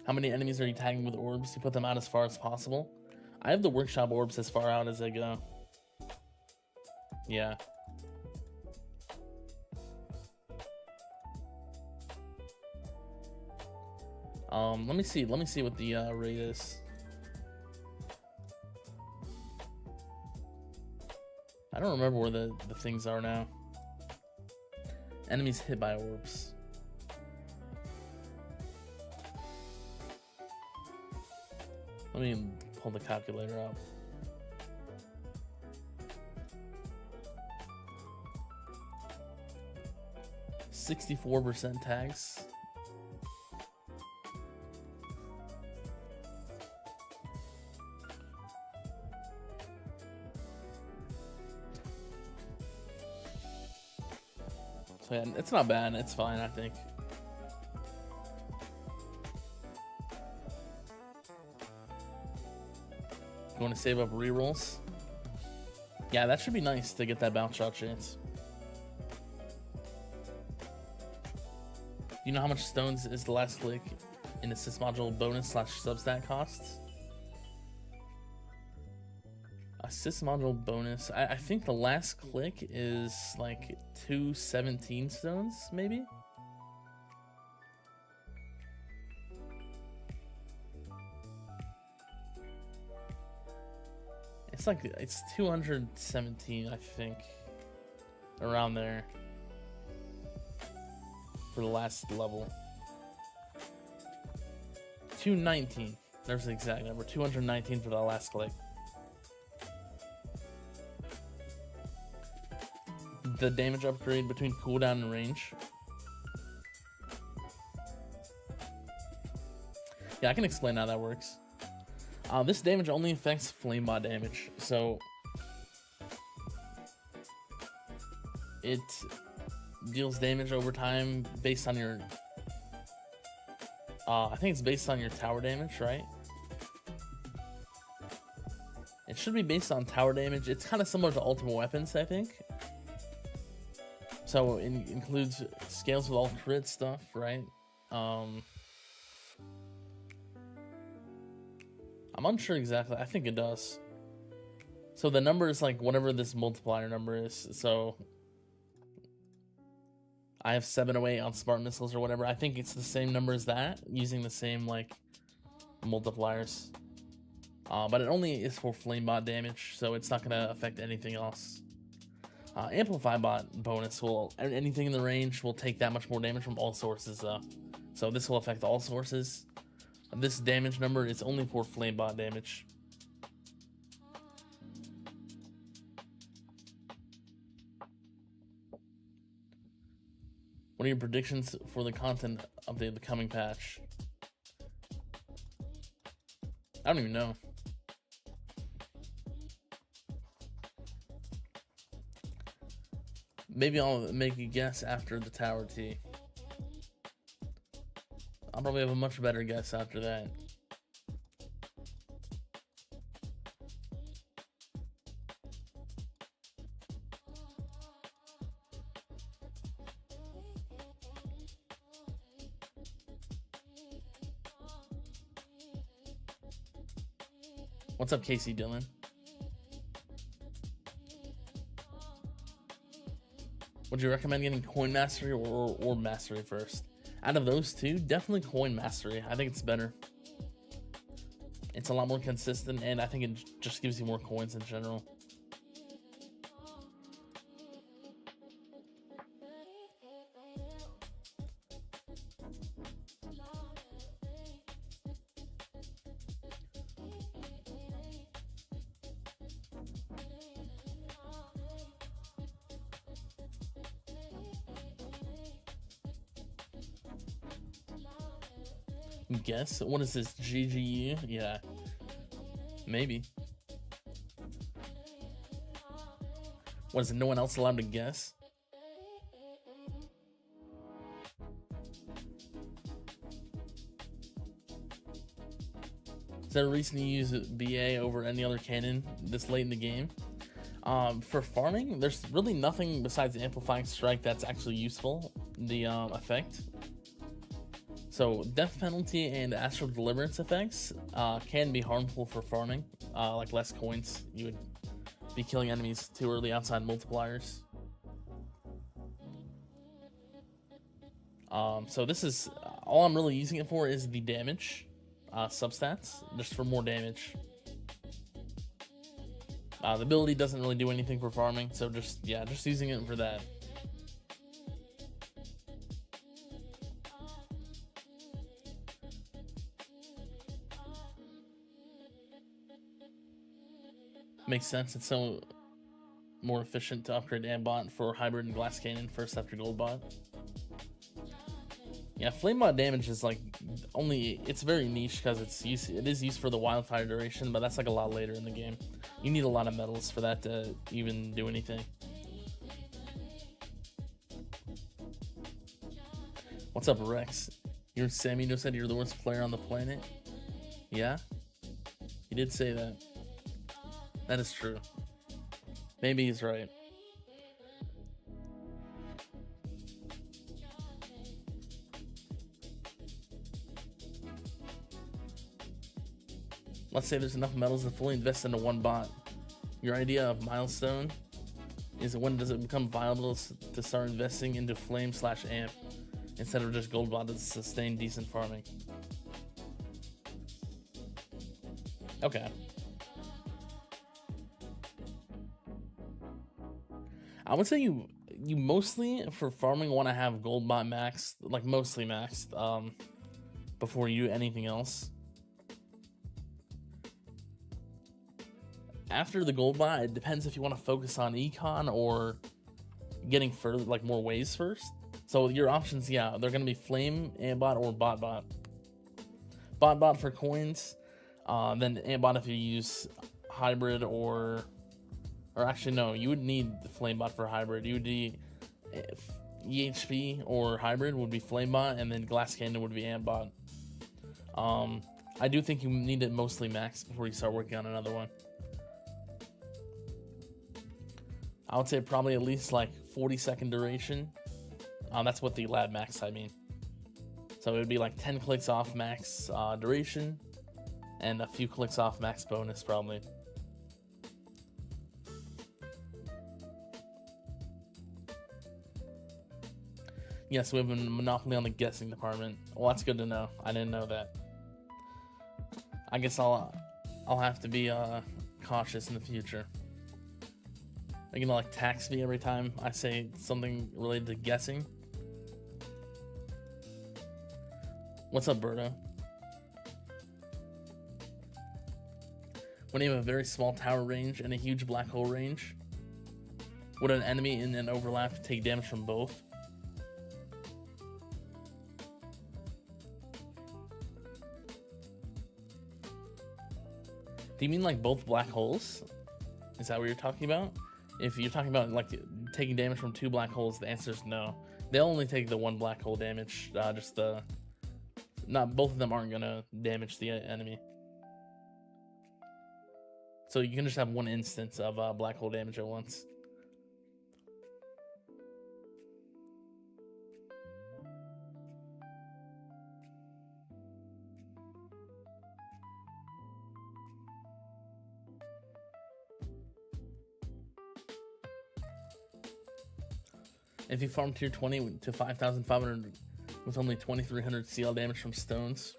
How many enemies are you tagging with orbs to put them out as far as possible? I have the workshop orbs as far out as they go. Yeah. Let me see what the rate is. I don't remember where the things are now. Enemies hit by orbs. Let me pull the calculator out. %64 tags. So yeah, it's not bad. It's fine, I think. You want to save up rerolls? Yeah, that should be nice to get that bounce shot chance. You know how much stones is the last click in assist module bonus / substat costs? Assist module bonus. I think the last click is like 217 stones, maybe? It's 217, I think. Around there. For the last level. 219. There's the exact number. 219 for the last click. the damage upgrade between cooldown and range. Yeah, I can explain how that works. This damage only affects flamebot damage, so it deals damage over time based on your I think it's based on your tower damage, right? It should be based on tower damage. It's kind of similar to Ultimate Weapons, I think. So it includes scales with all crit stuff, right? I'm unsure exactly. I think it does. So the number is like whatever this multiplier number is. So I have 708 on smart missiles or whatever. I think it's the same number as that, using the same like multipliers. But it only is for flamebot damage, so it's not gonna affect anything else. Amplify bot bonus will, anything in the range will take that much more damage from all sources though. So this will affect all sources. This damage number is only for flamebot damage. What are your predictions for the content update of the coming patch? I don't even know. Maybe I'll make a guess after the Tower T. I'll probably have a much better guess after that. What's up, Casey Dillon? Would you recommend getting Coin Mastery or Mastery first? Out of those two, definitely Coin Mastery. I think it's better. It's a lot more consistent, and I think it just gives you more coins in general. Guess? What is this? GGU? Yeah. Maybe. What is it? No one else allowed to guess? Is there a reason to use BA over any other cannon this late in the game? For farming, there's really nothing besides Amplifying Strike that's actually useful. The effect. So Death Penalty and Astral Deliverance effects can be harmful for farming, like less coins. You would be killing enemies too early outside multipliers. So this is all I'm really using it for is the damage substats, just for more damage. The ability doesn't really do anything for farming, so just using it for that. Makes sense. It's so more efficient to upgrade Ambot for Hybrid and Glass Cannon first after Goldbot. Yeah, Flamebot damage is like it's very niche because it is used for the wildfire duration, but that's like a lot later in the game. You need a lot of medals for that to even do anything. What's up, Rex? You're Samino said you're the worst player on the planet. Yeah, he did say that. That is true. Maybe he's right. Let's say there's enough medals to fully invest into one bot. Your idea of milestone is when does it become viable to start investing into flame/amp instead of just gold bot to sustain decent farming? Okay. I would say you mostly for farming want to have gold bot maxed, like mostly maxed, before you do anything else. After the gold bot, it depends if you want to focus on econ or getting further, like more waves first. So your options, yeah, they're gonna be flame, antbot, or bot. Bot for coins, then antbot if you use hybrid or actually no, you would need the flamebot for hybrid. You would need EHP or hybrid would be flamebot, and then glass cannon would be antbot. I do think you need it mostly max before you start working on another one. I would say probably at least like 40-second duration. That's what the lab max, I mean. So it would be like 10 clicks off max duration, and a few clicks off max bonus probably. Yes, we have a monopoly on the guessing department. Well, that's good to know. I didn't know that. I guess I'll have to be cautious in the future. Are you gonna like tax me every time I say something related to guessing? What's up, Berto? When you have a very small tower range and a huge black hole range, would an enemy in an overlap take damage from both? Do you mean like both black holes? Is that what you're talking about? If you're talking about like taking damage from two black holes, the answer is no. They'll only take the one black hole damage. Not both of them aren't gonna damage the enemy. So you can just have one instance of black hole damage at once. If you farm tier 20 to 5,500 with only 2,300 CL damage from stones,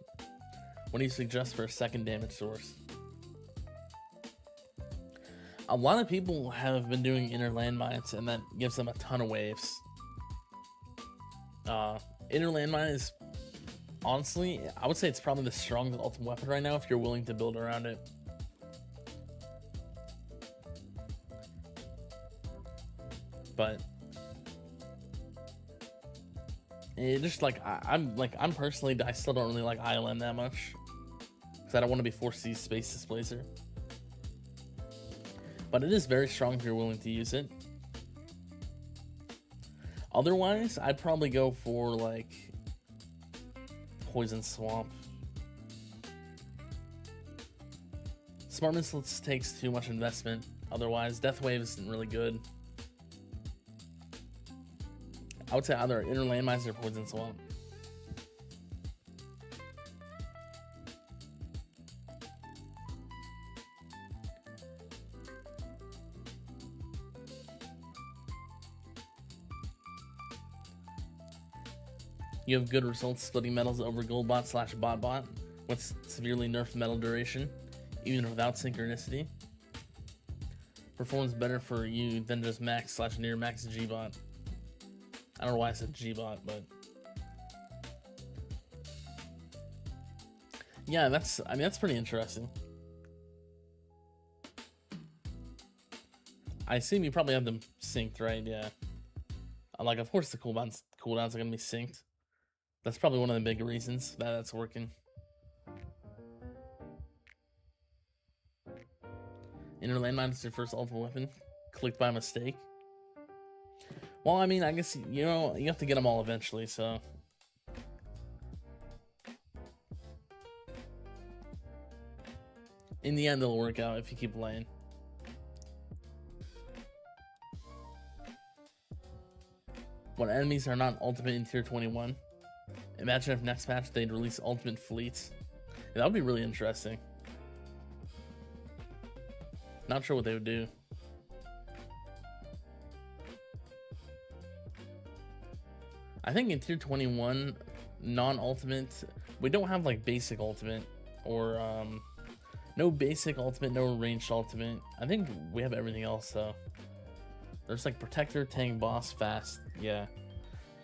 what do you suggest for a second damage source? A lot of people have been doing inner landmines, and that gives them a ton of waves. Inner landmine is, honestly, I would say it's probably the strongest ultimate weapon right now if you're willing to build around it. But it just like I'm personally, I still don't really like ILM that much because I don't want to be forced to use Space Displacer. But it is very strong if you're willing to use it. Otherwise, I'd probably go for like Poison Swamp. Smart Missiles takes too much investment. Otherwise, Death Wave isn't really good. I would say either Inner Landmines or Poison Swamp. You have good results splitting metals over Goldbot / Botbot with severely nerfed metal duration, even without synchronicity. Performs better for you than just max / near max Gbot. I don't know why I said Gbot, but yeah, that's pretty interesting. I assume you probably have them synced, right? Yeah. Like, of course the cooldowns are gonna be synced. That's probably one of the big reasons that that's working. Inner Landmine is your first ultimate weapon. Clicked by mistake. Well, I mean, I guess, you know, you have to get them all eventually, so. In the end, it'll work out if you keep playing. When enemies are not ultimate in tier 21. Imagine if next patch they'd release ultimate fleets. Yeah, that would be really interesting. Not sure what they would do. I think in tier 21, non-ultimate, we don't have like basic ultimate or no basic ultimate, no ranged ultimate. I think we have everything else though. There's like protector, tank, boss, fast. Yeah,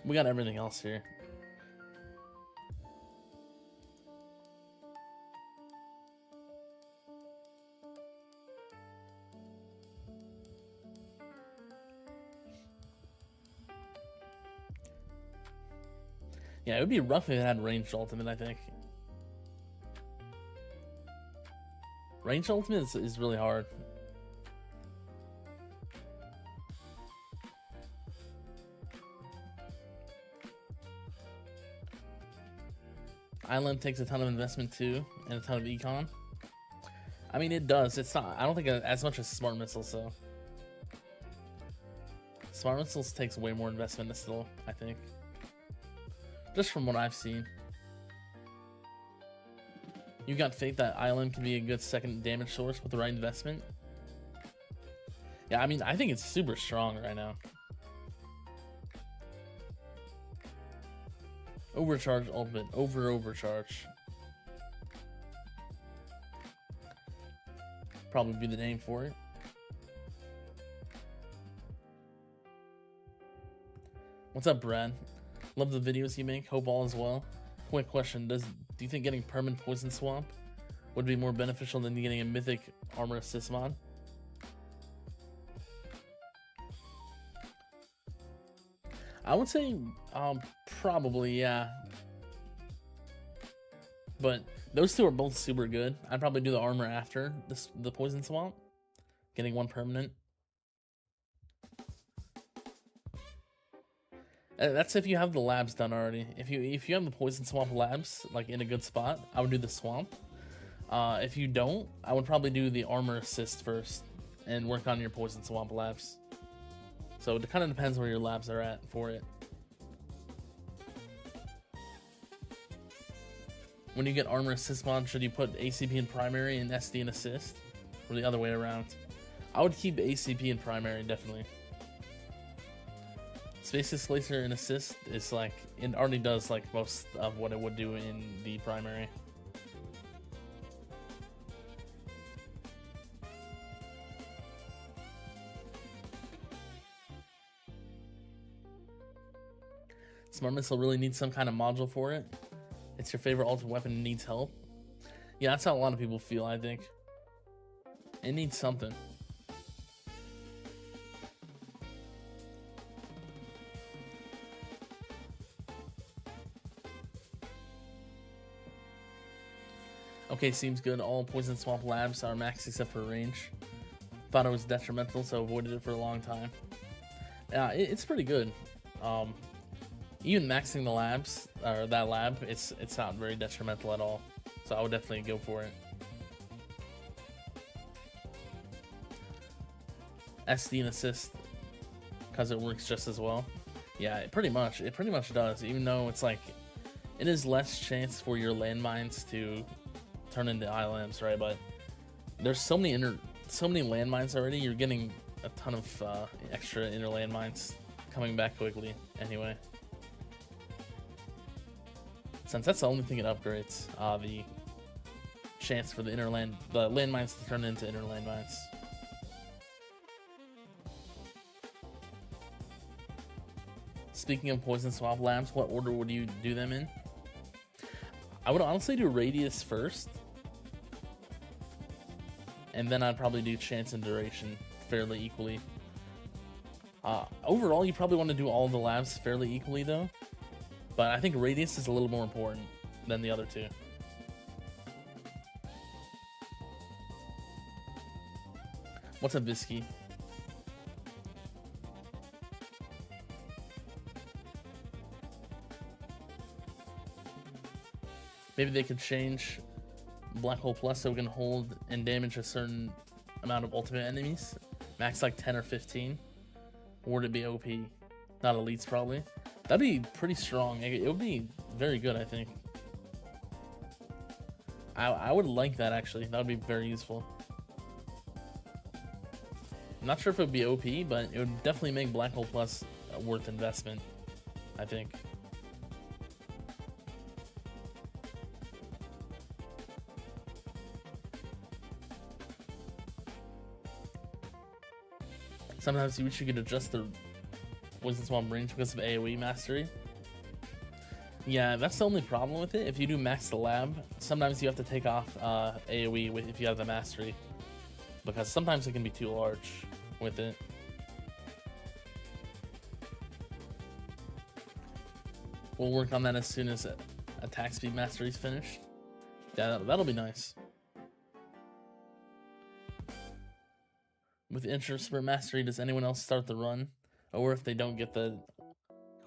we got everything else here. Yeah, it would be rough if it had ranged ultimate, I think. Ranged ultimate is really hard. Island takes a ton of investment too, and a ton of econ. I mean, it does. It's not. I don't think as much as Smart Missiles, so. Smart Missiles takes way more investment still, I think. Just from what I've seen. You got faith that Island can be a good second damage source with the right investment. Yeah, I mean, I think it's super strong right now. Overcharge ultimate, overcharge. Probably be the name for it. What's up, Brad? Love the videos you make. Hope all is well. Quick question: do you think getting permanent poison swamp would be more beneficial than getting a mythic armor assist mod? I would say probably, yeah. But those two are both super good. I'd probably do the armor after the poison swamp, getting one permanent. That's if you have the labs done already. If you have the poison swamp labs like in a good spot, I would do the swamp. If you don't, I would probably do the armor assist first and work on your poison swamp labs. So it kind of depends where your labs are at for it. When you get armor assist mod, should you put ACP in primary and SD in assist, or the other way around? I would keep ACP in primary, definitely. Space Displacer in assist is like, it already does like most of what it would do in the primary. Smart Missile really needs some kind of module for it. It's your favorite ultimate weapon and needs help. Yeah, that's how a lot of people feel, I think. It needs something. Okay, seems good. All Poison Swamp labs are max except for range. Thought it was detrimental, so avoided it for a long time. Yeah, it's pretty good. Even maxing the labs, or that lab, it's not very detrimental at all. So I would definitely go for it. SD and assist, because it works just as well. Yeah, it pretty much does. Even though it's like, it is less chance for your landmines to turn into islands, right? But there's so many landmines already. You're getting a ton of extra inner landmines coming back quickly anyway. Since that's the only thing it upgrades, the chance for the landmines to turn into inner landmines. Speaking of Poison Swamp labs, what order would you do them in? I would honestly do Radius first, and then I'd probably do Chance and Duration fairly equally. Overall, you probably want to do all the labs fairly equally though, but I think Radius is a little more important than the other two. What's up, Visky? Maybe they could change Black Hole Plus so we can hold and damage a certain amount of ultimate enemies. Max like 10 or 15. Or would it be OP? Not elites, probably. That'd be pretty strong. It would be very good, I think. I would like that, actually. That would be very useful. I'm not sure if it would be OP, but it would definitely make Black Hole Plus worth investment, I think. Sometimes you wish you could adjust the Poison Swamp range because of AoE mastery. Yeah, that's the only problem with it. If you do max the lab, sometimes you have to take off AoE if you have the mastery, because sometimes it can be too large with it. We'll work on that as soon as attack speed mastery is finished. Yeah, that'll be nice. With Interspurt mastery, does anyone else start the run? Or if they don't get the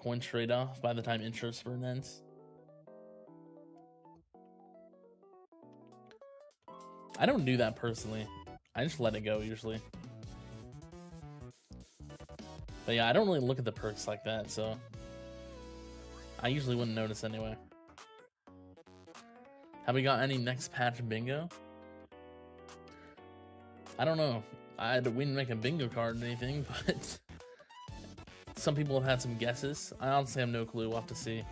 coin trade off by the time Interspurt ends? I don't do that personally. I just let it go usually. But yeah, I don't really look at the perks like that, so I usually wouldn't notice anyway. Have we got any next patch bingo? I don't know. We didn't make a bingo card or anything, but some people have had some guesses. I honestly have no clue. We'll have to see.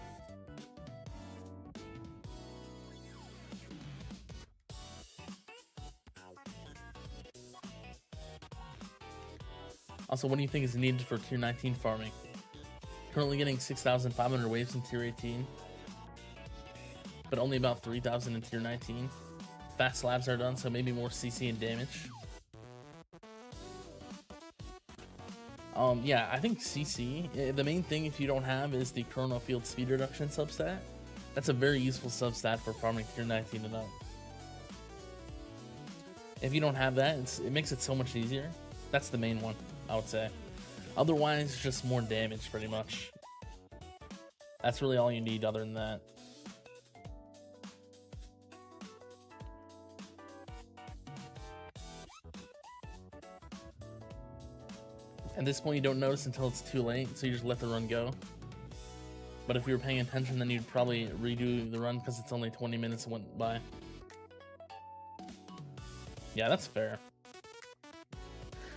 Also, what do you think is needed for tier 19 farming? Currently getting 6,500 waves in tier 18, but only about 3,000 in tier 19. Fast slabs are done, so maybe more CC and damage. Yeah, I think CC, the main thing if you don't have is the Chrono Field speed reduction substat. That's a very useful substat for farming tier 19 and up. If you don't have that, it makes it so much easier. That's the main one, I would say. Otherwise, just more damage, pretty much. That's really all you need other than that. At this point, you don't notice until it's too late, so you just let the run go. But if you were paying attention, then you'd probably redo the run because it's only 20 minutes went by. Yeah, that's fair.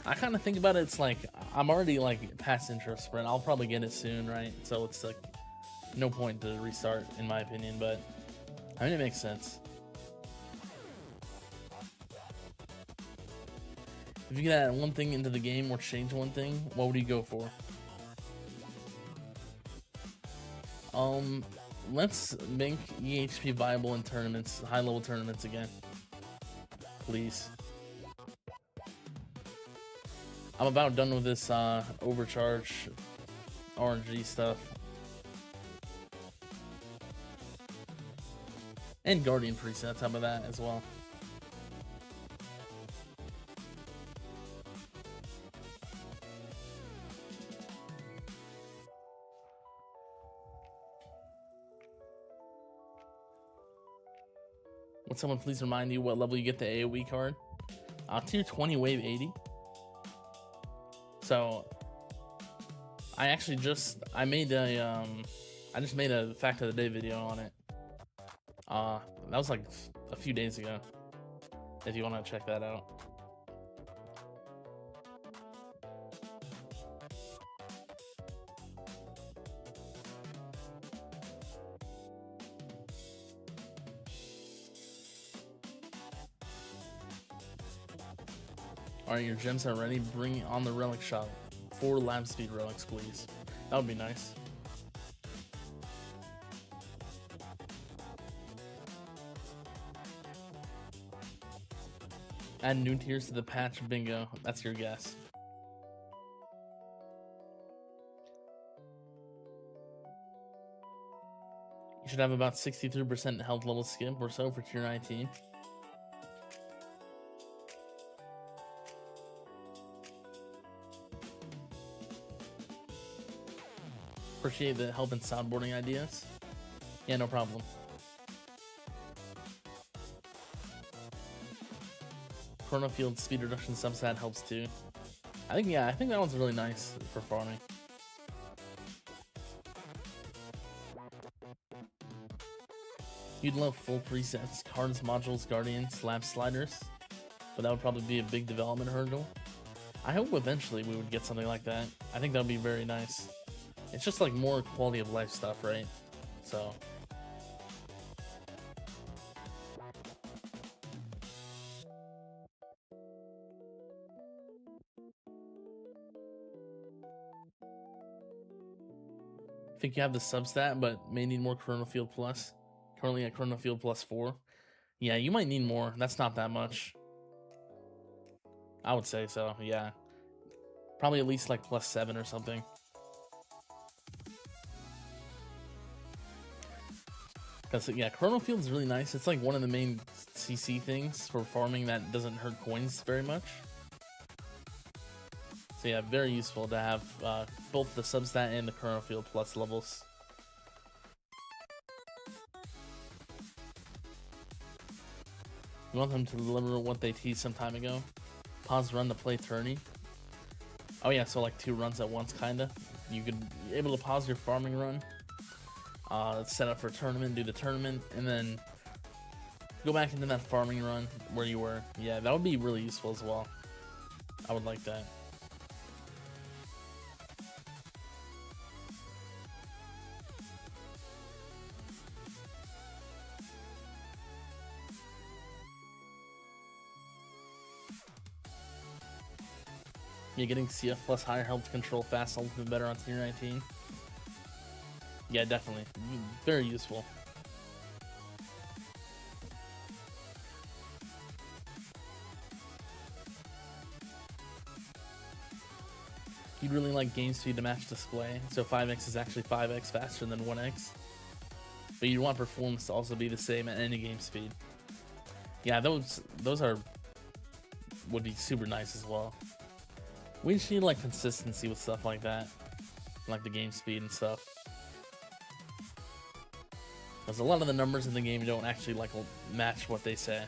I kind of think about it, it's like, I'm already like past Interspurt. I'll probably get it soon, right? So it's like, no point to restart, in my opinion, but I mean, it makes sense. If you could add one thing into the game or change one thing, what would you go for? Let's make EHP viable in tournaments, high-level tournaments again. Please. I'm about done with this overcharge RNG stuff. And Guardian presets, how about that as well? Would someone please remind you what level you get the AoE card? Tier 20 wave 80. So I actually just made a fact of the day video on it. That was like a few days ago. If you want to check that out. Alright, your gems are ready. Bring on the relic shop. 4 lab speed relics, please. That would be nice. Add new tiers to the patch, bingo. That's your guess. You should have about 63% health level skip or so for tier 19. Appreciate the help in soundboarding ideas. Yeah, no problem. Chrono Field speed reduction substat helps too. I think that one's really nice for farming. You'd love full presets, cards, modules, guardians, lab sliders, but that would probably be a big development hurdle. I hope eventually we would get something like that. I think that would be very nice. It's just like more quality of life stuff, right? So. I think you have the substat, but may need more Chrono Field Plus. Currently at Chrono Field Plus 4. Yeah, you might need more. That's not that much. I would say so, yeah. Probably at least like plus 7 or something. Because, yeah, Chrono Field is really nice. It's like one of the main CC things for farming that doesn't hurt coins very much. So yeah, very useful to have both the Substat and the Chrono Field plus levels. You want them to deliver what they teased some time ago. Pause run to play tourney. Oh yeah, so like 2 runs at once, kinda. You could be able to pause your farming run, set up for a tournament, do the tournament, and then go back into that farming run where you were. Yeah, that would be really useful as well. I would like that. Yeah, getting CF plus higher helps control fast ultimate better on tier 19. Yeah, definitely. Very useful. You'd really like game speed to match display, so 5x is actually 5x faster than 1x. But you'd want performance to also be the same at any game speed. Yeah, those would be super nice as well. We just need like consistency with stuff like that, like the game speed and stuff. Because a lot of the numbers in the game don't actually like match what they say.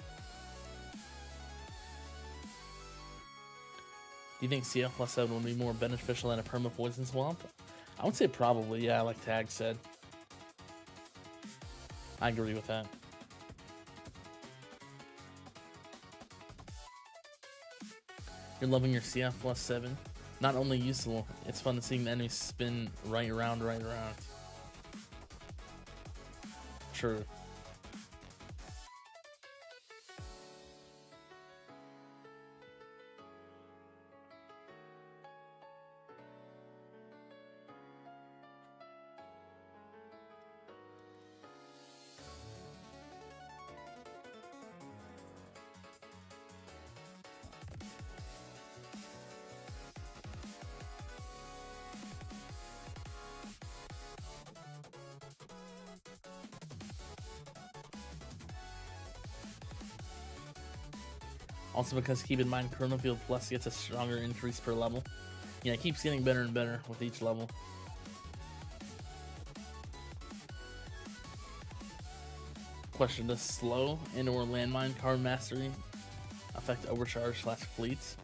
Do you think CF plus 7 would be more beneficial than a perma poison swamp? I would say probably, yeah, like Tag said. I agree with that. You're loving your CF plus 7. Not only useful, it's fun to see the enemies spin right around, right around. True. Also because keep in mind Chrono Field Plus gets a stronger increase per level. Yeah, it keeps getting better and better with each level. Question, does slow and or landmine card mastery affect overcharge / fleets?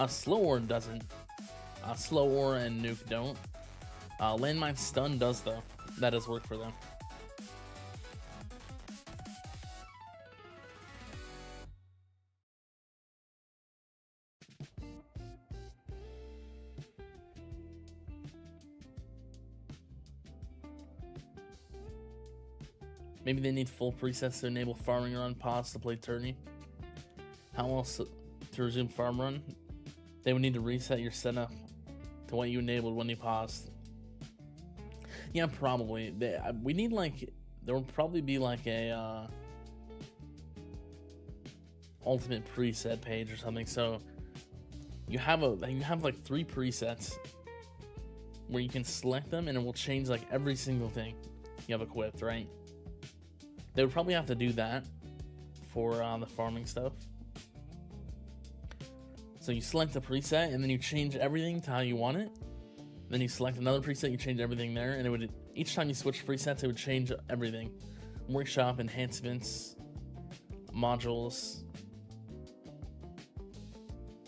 Slow Ore doesn't. Slow Ore and Nuke don't. Landmine stun does though. That does work for them. Maybe they need full presets to enable farming run pause to play tourney. How else to resume farm run? They would need to reset your setup to what you enabled when you paused. Yeah, probably. We need like, there will probably be like a ultimate preset page or something. So you have like 3 presets where you can select them and it will change like every single thing you have equipped, right? They would probably have to do that for the farming stuff. So you select a preset and then you change everything to how you want it. Then you select another preset, you change everything there, and it would, each time you switch presets, it would change everything. Workshop, enhancements, modules,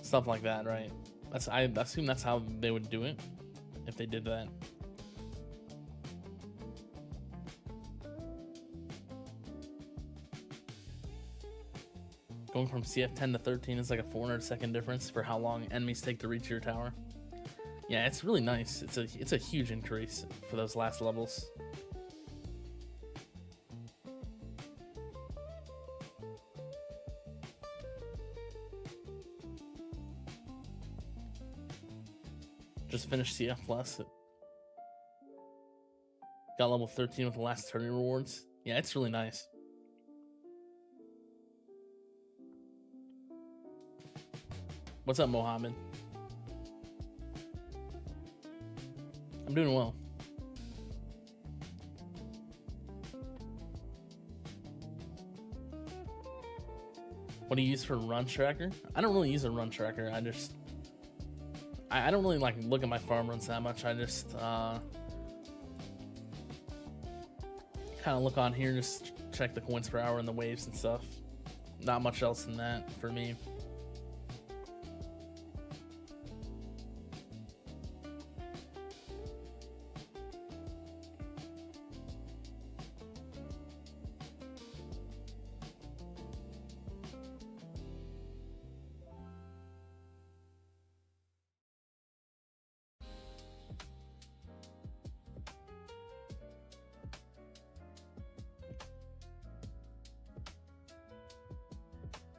stuff like that, right? I assume that's how they would do it if they did that. Going from CF10 to 13 is like a 400-second difference for how long enemies take to reach your tower. Yeah, it's really nice. It's a huge increase for those last levels. Just finished CF Plus. Got level 13 with the last tourney rewards. Yeah, it's really nice. What's up, Mohammed? I'm doing well. What do you use for run tracker? I don't really use a run tracker. I don't really like look at my farm runs that much. I just kind of look on here, just check the coins per hour and the waves and stuff. Not much else than that for me.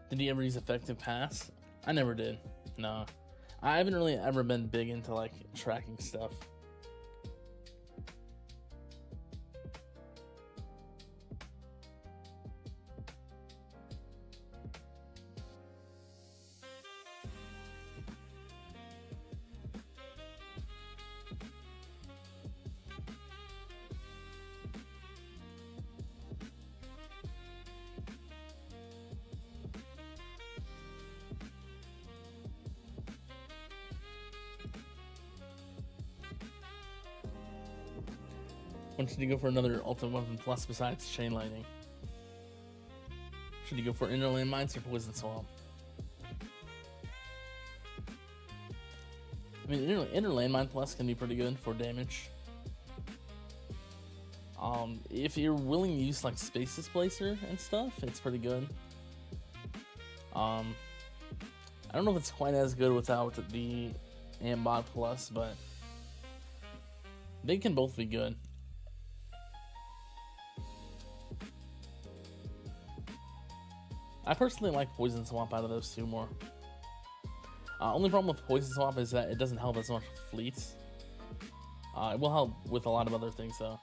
Did you ever use effective pass? I never did. No. I haven't really ever been big into like tracking stuff. When should you go for another ultimate weapon plus besides chain lightning? Should you go for inner landmines or poison swamp? I mean, inner landmine plus can be pretty good for damage. If you're willing to use like space displacer and stuff, it's pretty good. I don't know if it's quite as good without the Ambot plus, but they can both be good. I personally like Poison Swamp out of those two more. Only problem with Poison Swamp is that it doesn't help as much with fleets. It will help with a lot of other things though.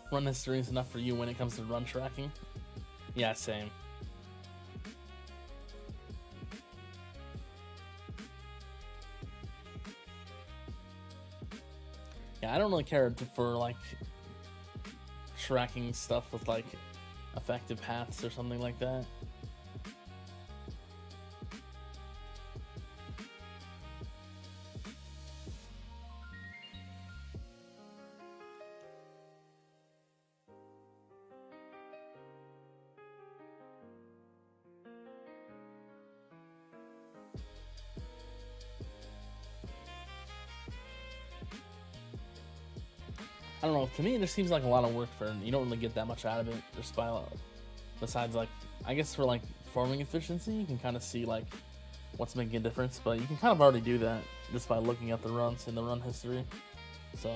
Run history is enough for you when it comes to run tracking? Yeah, same. Yeah, I don't really care for like tracking stuff with like effective paths or something like that. I don't know, to me it just seems like a lot of work for, you don't really get that much out of it just by, besides like, I guess for like farming efficiency, you can kind of see like what's making a difference, but you can kind of already do that just by looking at the runs in the run history, so.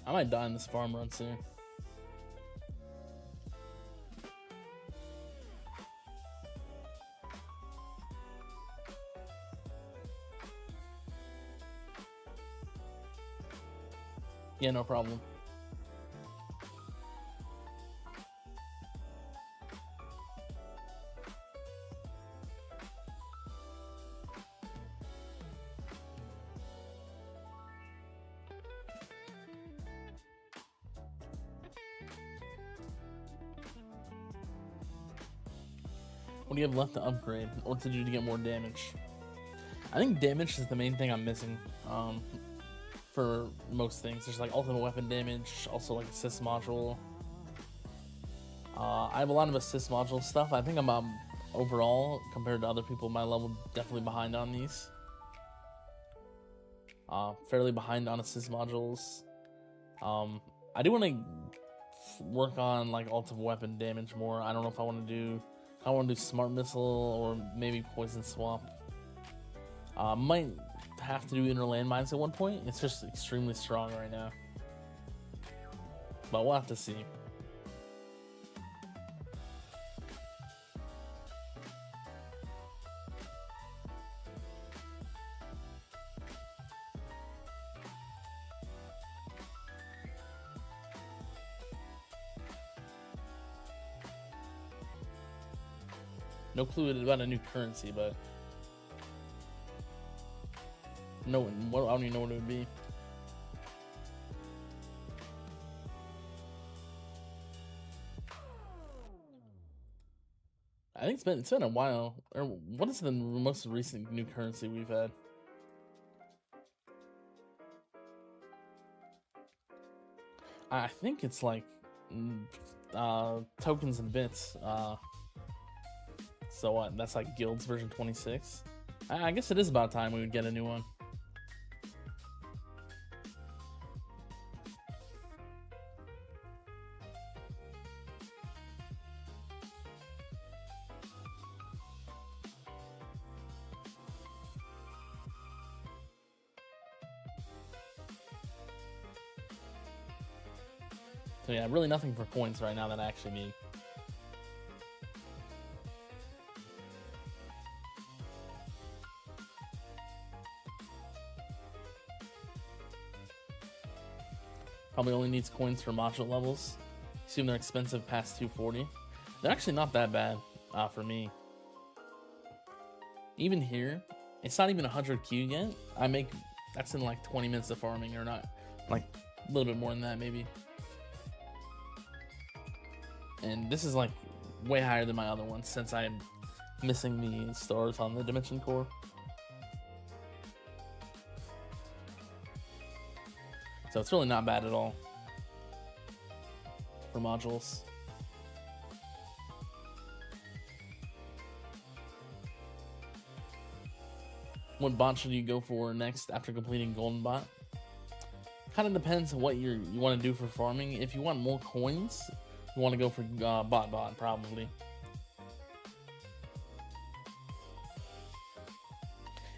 I might die in this farm run soon. Yeah, no problem. What do you have left to upgrade or to do to get more damage? I think damage is the main thing I'm missing for most things. There's like ultimate weapon damage, also like assist module. I have a lot of assist module stuff. I think I'm overall, compared to other people my level, definitely behind on these. Fairly behind on assist modules. I do want to work on like ultimate weapon damage more. I don't know if I want to do. I want to do smart missile or maybe poison swap. Might have to do inner landmines at one point. It's just extremely strong right now, but we'll have to see. No clue about a new currency, but no, I don't even know what it would be. I think it's been a while. Or what is the most recent new currency we've had? I think it's like tokens and bits. So what? That's like Guilds version 26. I guess it is about time we would get a new one. So yeah, really nothing for coins right now that I actually need. Probably only needs coins for module levels. Assume they're expensive past 240. They're actually not that bad for me. Even here, it's not even 100Q yet. That's in like 20 minutes of farming, or not, like a little bit more than that maybe. And this is like way higher than my other ones since I'm missing the stars on the Dimension Core. So it's really not bad at all for modules. What bot should you go for next after completing Golden Bot? Kind of depends on what you want to do for farming. If you want more coins, you want to go for bot probably.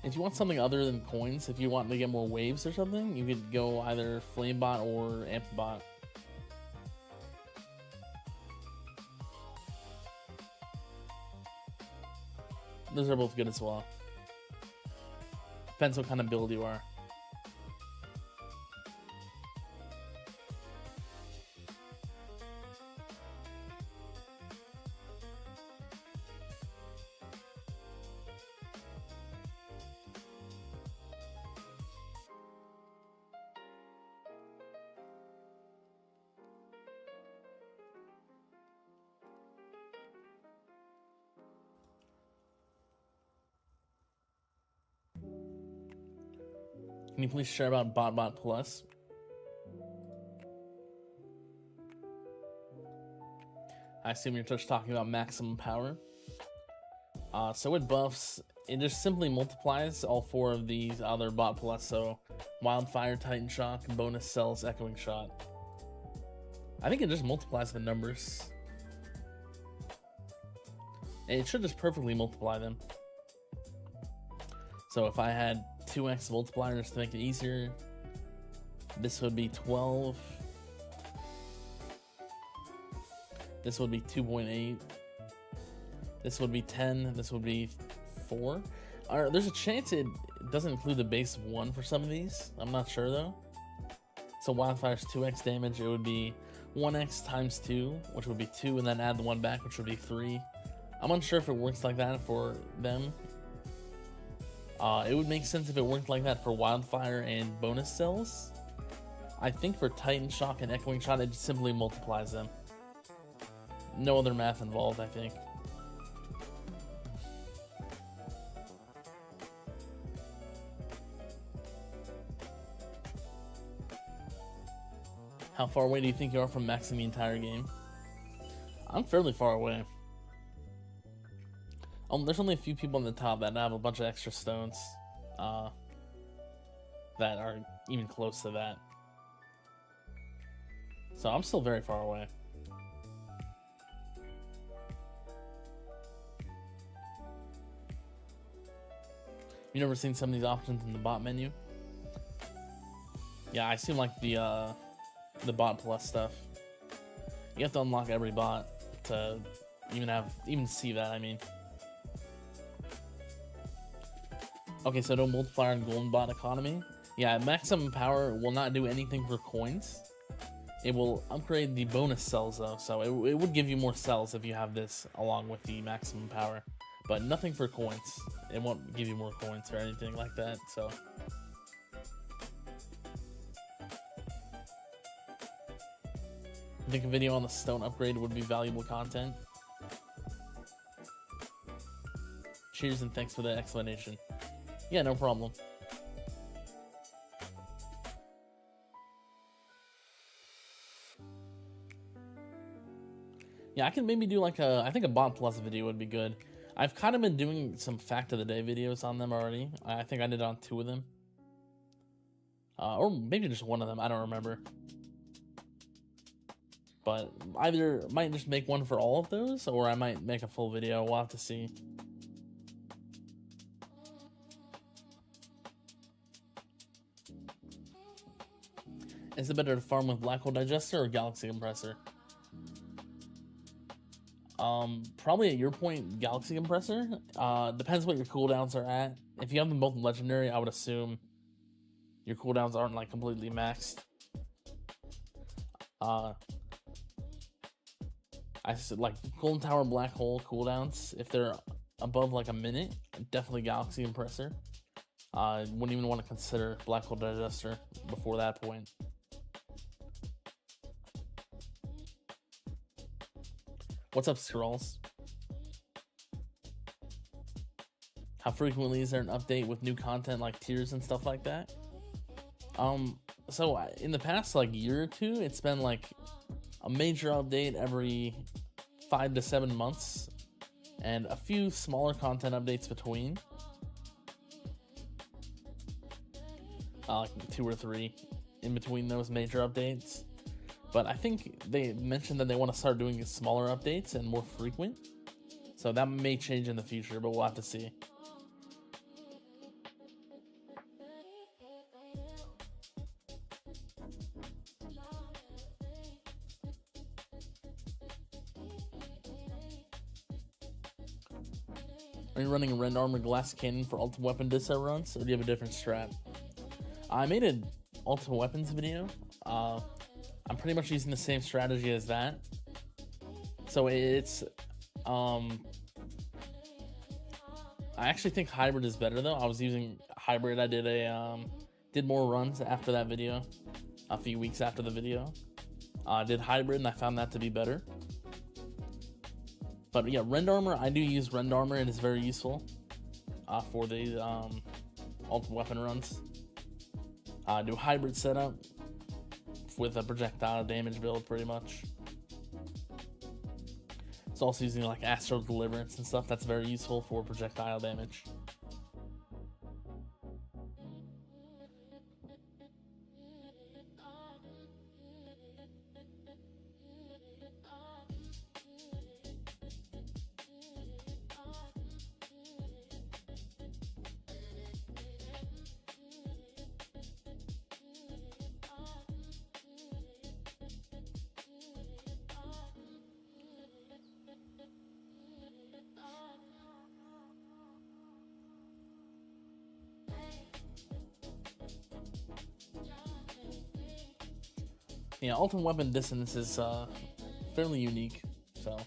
If you want something other than coins, if you want to get more waves or something, you could go either Flame Bot or Amp Bot. Those are both good as well. Depends what kind of build you are. Can you please share about BotBot Plus? I assume you're just talking about maximum power. So with buffs, it just simply multiplies all 4 of these other Bot Plus. So Wildfire, Titan Shock, Bonus Cells, Echoing Shot. I think it just multiplies the numbers. And it should just perfectly multiply them. So if I had 2x multipliers to make it easier, this would be 12. This would be 2.8. This would be 10. This would be 4. There's a chance it doesn't include the base of 1 for some of these. I'm not sure though. So Wildfire's 2x damage, it would be 1x times 2, which would be 2, and then add the 1 back, which would be 3. I'm unsure if it works like that for them. It would make sense if it worked like that for Wildfire and Bonus Cells. I think for Titan Shock and Echoing Shot, it just simply multiplies them. No other math involved, I think. How far away do you think you are from maxing the entire game? I'm fairly far away. There's only a few people on the top that have a bunch of extra stones. that are even close to that. So I'm still very far away. You never seen some of these options in the bot menu? Yeah, I seem like the bot plus stuff. You have to unlock every bot to even see that, I mean. Okay, so no multiplier in golden bot economy. Yeah, maximum power will not do anything for coins. It will upgrade the bonus cells though, so it would give you more cells if you have this along with the maximum power, but nothing for coins. It won't give you more coins or anything like that, so. I think a video on the stone upgrade would be valuable content. Cheers and thanks for the explanation. Yeah, no problem. Yeah, I can maybe do like I think a bot plus video would be good. I've kind of been doing some fact of the day videos on them already. I think I did on 2 of them. Or maybe just 1 of them, I don't remember. But either might just make one for all of those, or I might make a full video, we'll have to see. Is it better to farm with Black Hole Digester or Galaxy Compressor? Probably at your point, Galaxy Compressor. Depends what your cooldowns are at. If you have them both legendary, I would assume your cooldowns aren't like completely maxed. I said like Golden Tower, Black Hole cooldowns. If they're above like a minute, definitely Galaxy Compressor. Wouldn't even want to consider Black Hole Digester before that point. What's up, Scrolls? How frequently is there an update with new content like tiers and stuff like that? So in the past like year or 2, it's been like a major update every 5 to 7 months and a few smaller content updates between. Like 2 or 3 in between those major updates. But I think they mentioned that they want to start doing smaller updates and more frequent. So that may change in the future, but we'll have to see. Are you running a Rend Armor Glass Cannon for Ultimate Weapon Disso runs, or do you have a different strat? I made an Ultimate Weapons video. I'm pretty much using the same strategy as that. So it's, I actually think Hybrid is better though. I was using Hybrid. I did did more runs after that video, a few weeks after the video. I did Hybrid and I found that to be better. But yeah, Rend Armor, I do use Rend Armor. It is very useful for the Ultimate Weapon runs. I do Hybrid setup with a projectile damage build pretty much. It's also using like Astral Deliverance and stuff. That's very useful for projectile damage. Yeah, Ultimate Weapon Dissonance is fairly unique, so.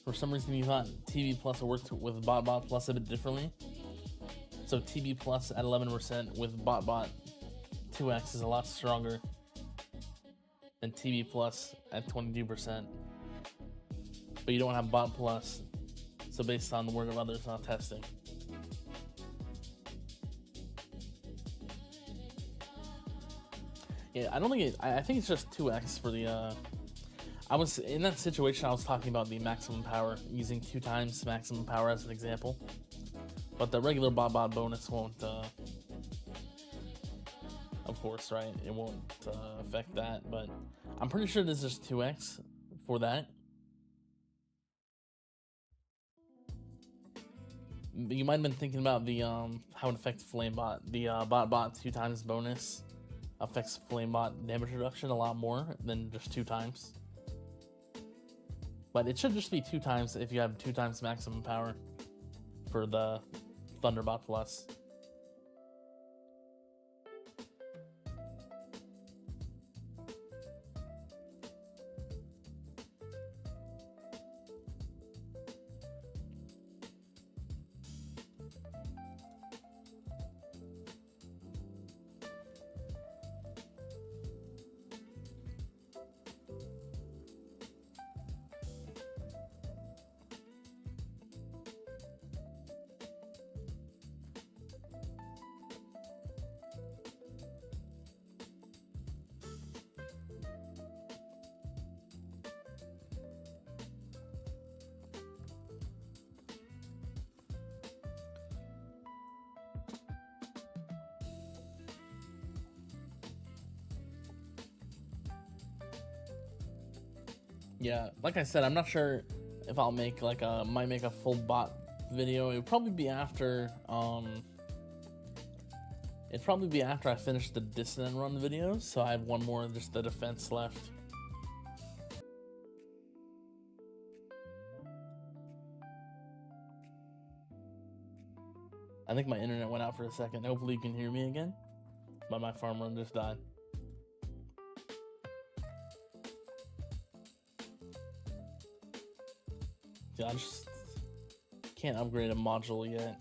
For some reason you thought TV Plus worked with BotBot Plus a bit differently. So TV Plus at 11% with BotBot 2x is a lot stronger than TV Plus at 22%. But you don't have Bot Plus. So based on the word of others, not testing. Yeah, I don't think I think it's just 2x for the I was in that situation. I was talking about the maximum power, using 2 times maximum power as an example. But the regular bot bonus won't, of course, right? It won't affect that. But I'm pretty sure this is 2x for that. You might have been thinking about the how it affects Flamebot. The bot 2 times bonus affects Flamebot damage reduction a lot more than just 2 times. But it should just be 2 times if you have 2 times maximum power for the Thunderbot Plus. Yeah, like I said, I'm not sure if I'll make like might make a full bot video. It would probably be after I finish the Dissonant run videos, so I have one more, just the defense left. I think my internet went out for a second. Hopefully you can hear me again. But my farm run just died. Yeah, I just can't upgrade a module yet.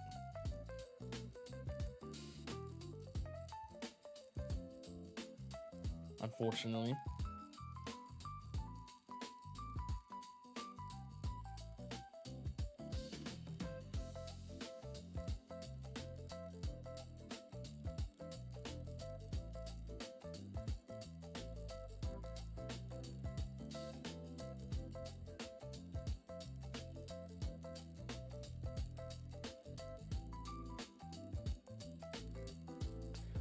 Unfortunately.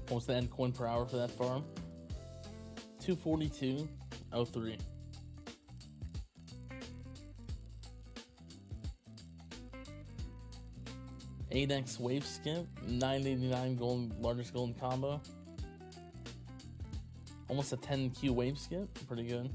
What's the end coin per hour for that farm? 242.03. Adex wave skip, 989 gold, largest golden combo. Almost a 10Q wave skip, pretty good.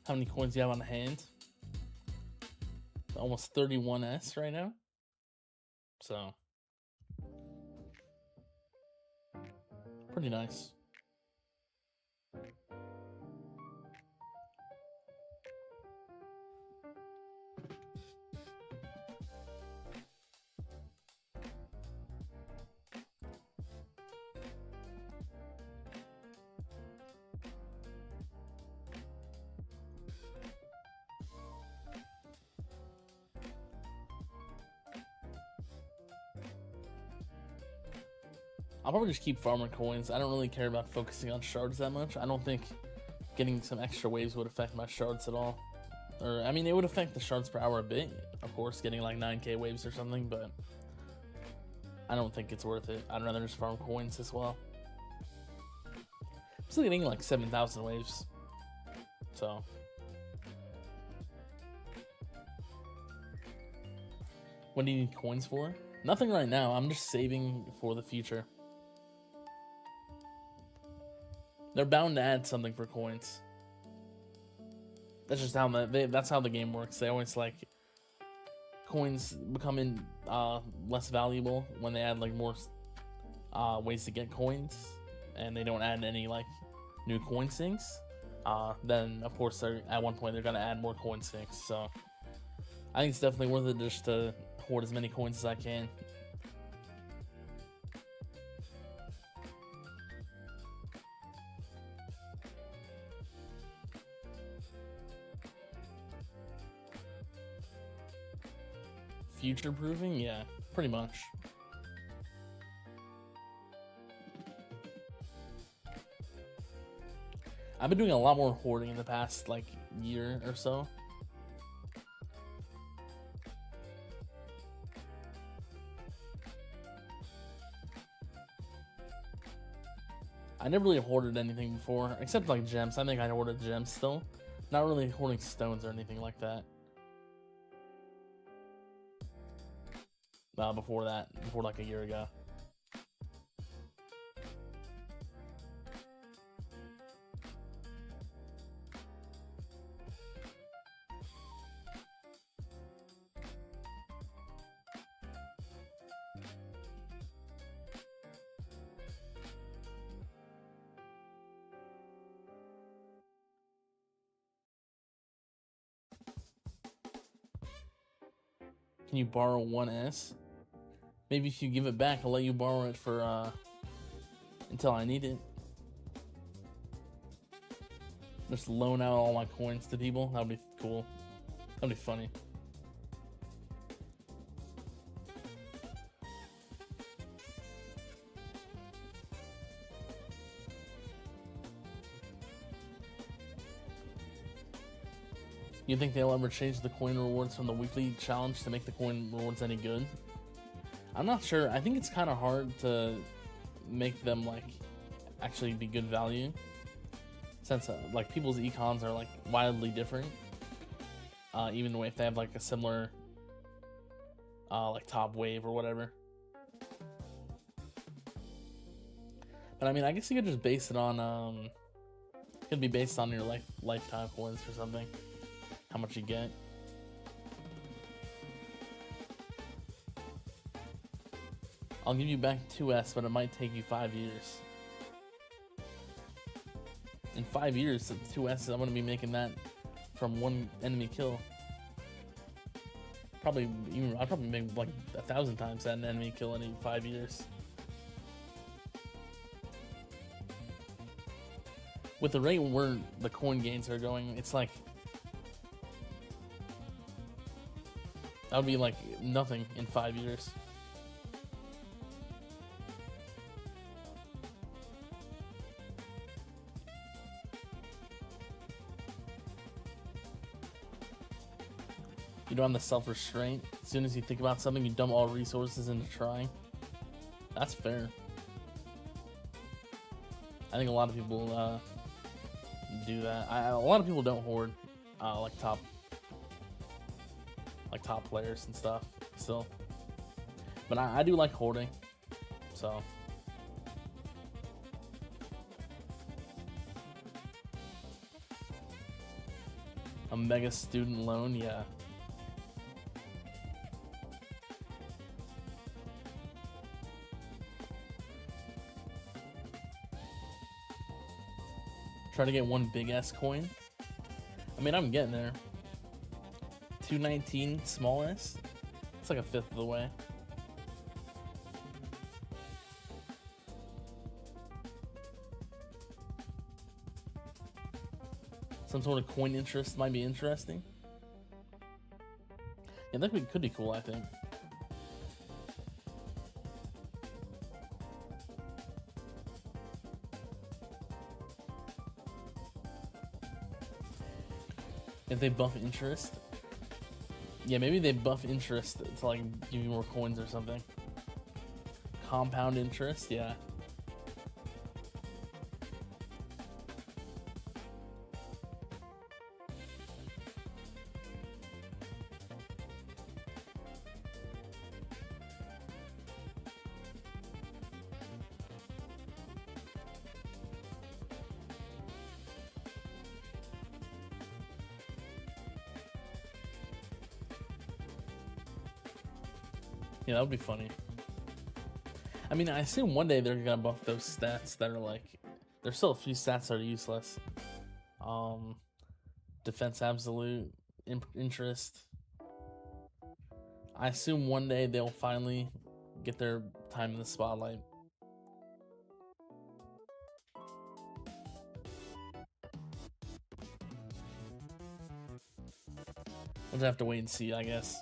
How many coins do you have on hand? Almost 31S right now. So, pretty nice. I'll probably just keep farming coins. I don't really care about focusing on shards that much. I don't think getting some extra waves would affect my shards at all. Or, I mean, it would affect the shards per hour a bit, of course, getting like 9k waves or something, but I don't think it's worth it. I'd rather just farm coins as well. I'm still getting like 7,000 waves. So. What do you need coins for? Nothing right now. I'm just saving for the future. They're bound to add something for coins. That's just how that's how the game works. They always like coins becoming less valuable when they add like more ways to get coins, and they don't add any like new coin sinks. Then of course at one point they're gonna add more coin sinks. So I think it's definitely worth it just to hoard as many coins as I can. Future proofing? Yeah, pretty much. I've been doing a lot more hoarding in the past like year or so. I never really hoarded anything before, except like gems. I think I hoarded gems still. Not really hoarding stones or anything like that. Before that, before like a year ago. Can you borrow 1S? Maybe if you give it back, I'll let you borrow it for until I need it. Just loan out all my coins to people. That would be cool. That'd be funny. You think they'll ever change the coin rewards from the weekly challenge to make the coin rewards any good? I'm not sure. I think it's kind of hard to make them like actually be good value, since like people's econs are like wildly different. Even if they have like a similar like top wave or whatever. But I mean, I guess you could just base it on it could be based on your lifetime coins or something. How much you get. I'll give you back 2S, but it might take you 5 years. In 5 years, 2S, I'm gonna be making that from one enemy kill. I'll probably make like 1,000 times that enemy kill in 5 years. With the rate where the coin gains are going, it's like that would be like nothing in 5 years. You don't have the self-restraint. As soon as you think about something, you dump all resources into trying. That's fair. I think a lot of people do that. A lot of people don't hoard like top players and stuff still, but I do like hoarding. So a mega student loan, yeah. Try to get one big S coin. I mean, I'm getting there. 219 small S. It's like a fifth of the way. Some sort of coin interest might be interesting. Yeah, that could be cool, I think. If they buff interest. Yeah, maybe they buff interest to like give you more coins or something. Compound interest, yeah. Yeah, that would be funny. I mean, I assume one day they're gonna buff those stats that are like, there's still a few stats that are useless. Defense absolute, interest. I assume one day they'll finally get their time in the spotlight. We'll just have to wait and see, I guess.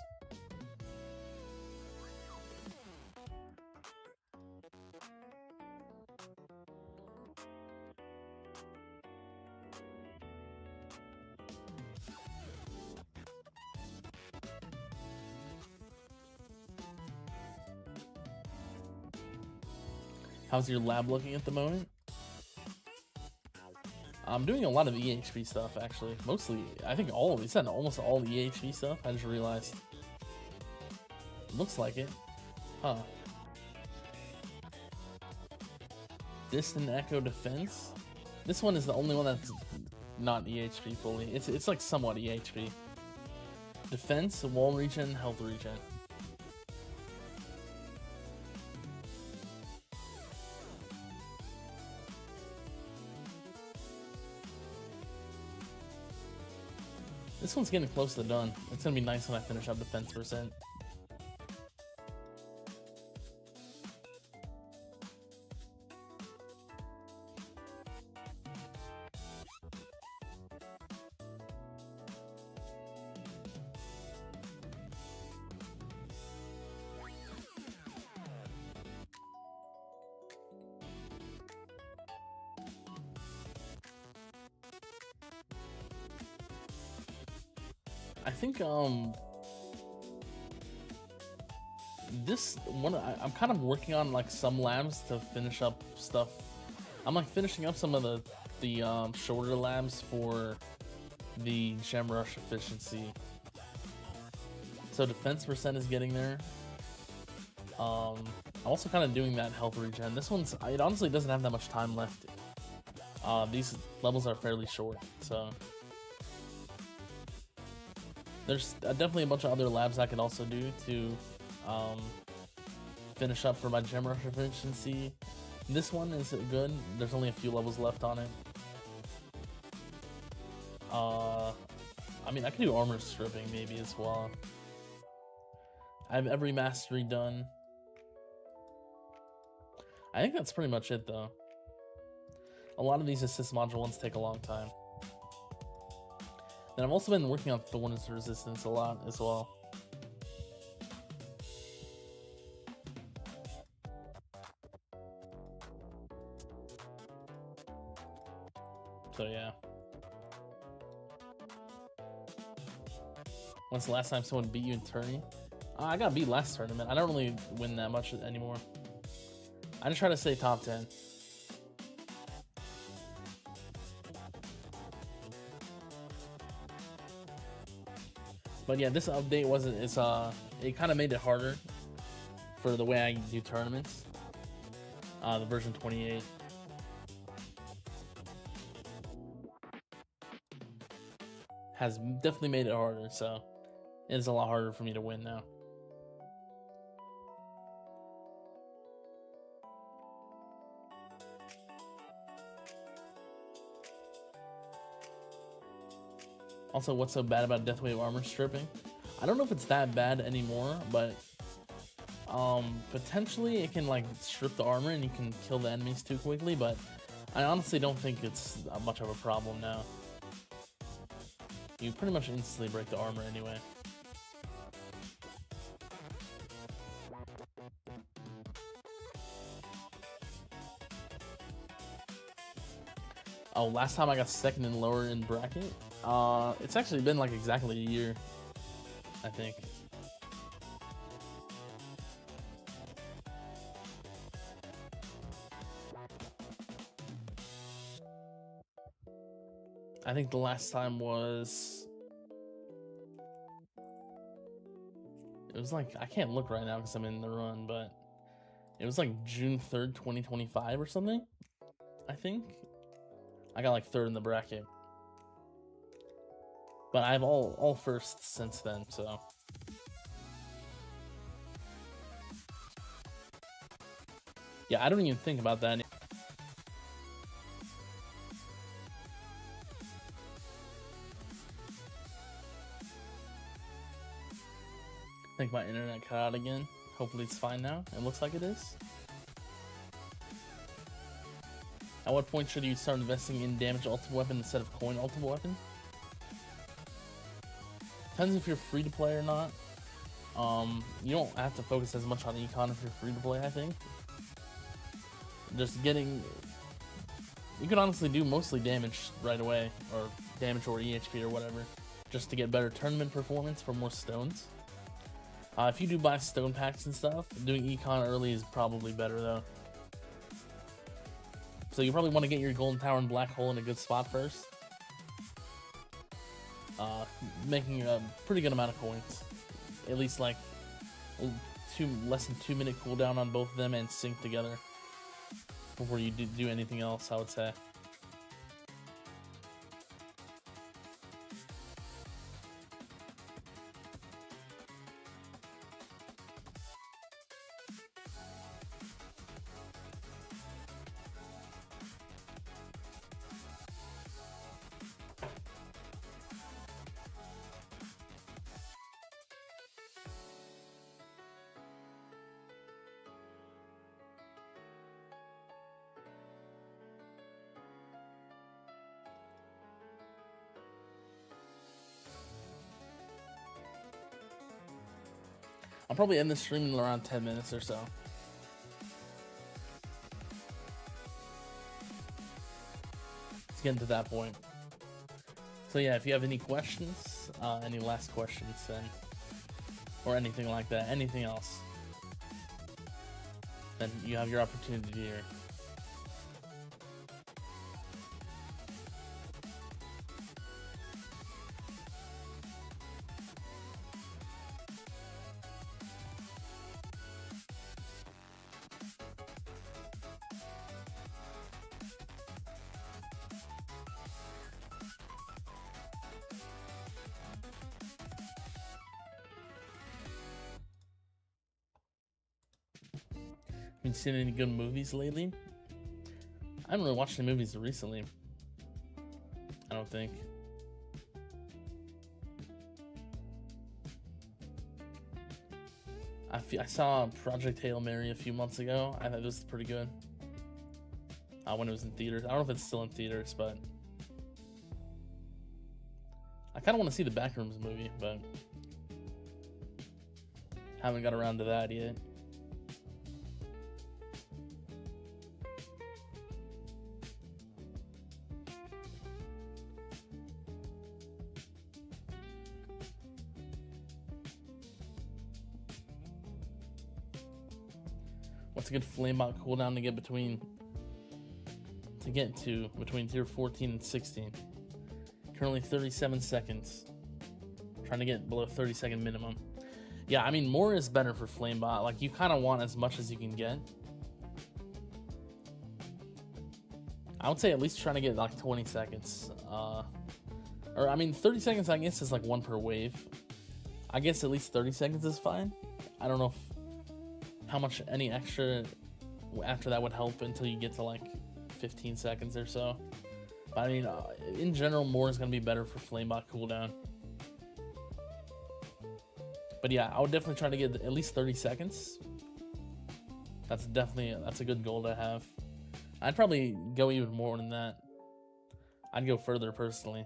How's your lab looking at the moment? I'm doing a lot of EHP stuff, actually. Mostly, I think all of it. He said almost all the EHP stuff. I just realized. Looks like it. Huh. Distant Echo Defense? This one is the only one that's not EHP fully. It's like somewhat EHP. Defense, wall regen, health regen. This one's getting close to done. It's gonna be nice when I finish up defense percent. I think this one I'm kind of working on like some labs to finish up stuff. I'm like finishing up some of the shorter labs for the gem rush efficiency. So defense percent is getting there. I'm also kind of doing that health regen. This one's, it honestly doesn't have that much time left. These levels are fairly short, so there's definitely a bunch of other labs I could also do to finish up for my gem rush efficiency. This one is good. There's only a few levels left on it. I mean, I could do armor stripping maybe as well. I have every mastery done. I think that's pretty much it though. A lot of these assist module ones take a long time. And I've also been working on Thorn's resistance a lot as well. So yeah. When's the last time someone beat you in tourney? I got beat last tournament. I don't really win that much anymore. I just try to stay top 10. But yeah, this update wasn't, it kind of made it harder for the way I do tournaments. The version 28. Has definitely made it harder, so it's a lot harder for me to win now. Also, what's so bad about Deathwave armor stripping? I don't know if it's that bad anymore, but potentially it can like strip the armor and you can kill the enemies too quickly, but I honestly don't think it's much of a problem now. You pretty much instantly break the armor anyway. Oh, last time I got second and lower in bracket? It's actually been like exactly a year, I think. I think the last time was... It was like, I can't look right now because I'm in the run, but it was like June 3rd, 2025 or something, I think. I got like third in the bracket. But I have all firsts since then, so. Yeah, I don't even think about that. I think my internet cut out again. Hopefully it's fine now. It looks like it is. At what point should you start investing in damage ultimate weapon instead of coin ultimate weapon? Depends if you're free to play or not. You don't have to focus as much on econ if you're free to play, I think. Just getting... You can honestly do mostly damage right away, or damage or EHP or whatever, just to get better tournament performance for more stones. If you do buy stone packs and stuff, doing econ early is probably better though. So you probably want to get your golden tower and black hole in a good spot first. Making a pretty good amount of coins. At least like less than 2 minute cooldown on both of them and sync together before you do anything else, I would say. I'll probably end the stream in around 10 minutes or so. Let's get into that point. So yeah, if you have any questions, any last questions, then, or anything like that, anything else, then you have your opportunity here. Been seeing any good movies lately? I haven't really watched any movies recently. I don't think. I saw Project Hail Mary a few months ago. I thought it was pretty good. When it was in theaters. I don't know if it's still in theaters, but I kind of want to see the Backrooms movie, but haven't got around to that yet. What's a good flamebot cooldown to get between tier 14 and 16? Currently 37 seconds. Trying to get below 30-second minimum. Yeah, I mean, more is better for flamebot. Like, you kind of want as much as you can get. I would say at least trying to get like 20 seconds. Or I mean, 30 seconds I guess is like one per wave. I guess at least 30 seconds is fine. I don't know how much any extra after that would help until you get to like 15 seconds or so. But I mean, in general, more is going to be better for flamebot cooldown. But yeah, I would definitely try to get at least 30 seconds. That's a good goal to have. I'd probably go even more than that. I'd go further personally.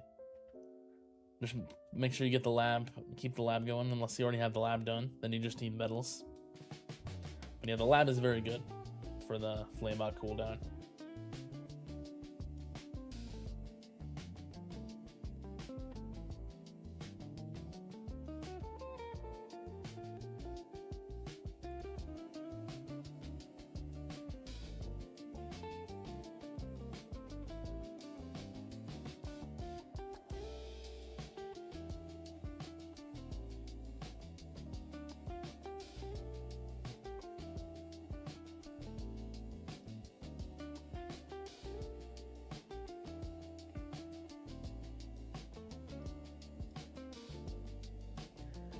Just make sure you get the lab, keep the lab going, unless you already have the lab done, then you just need medals. But yeah, the lab is very good for the flamebot cooldown.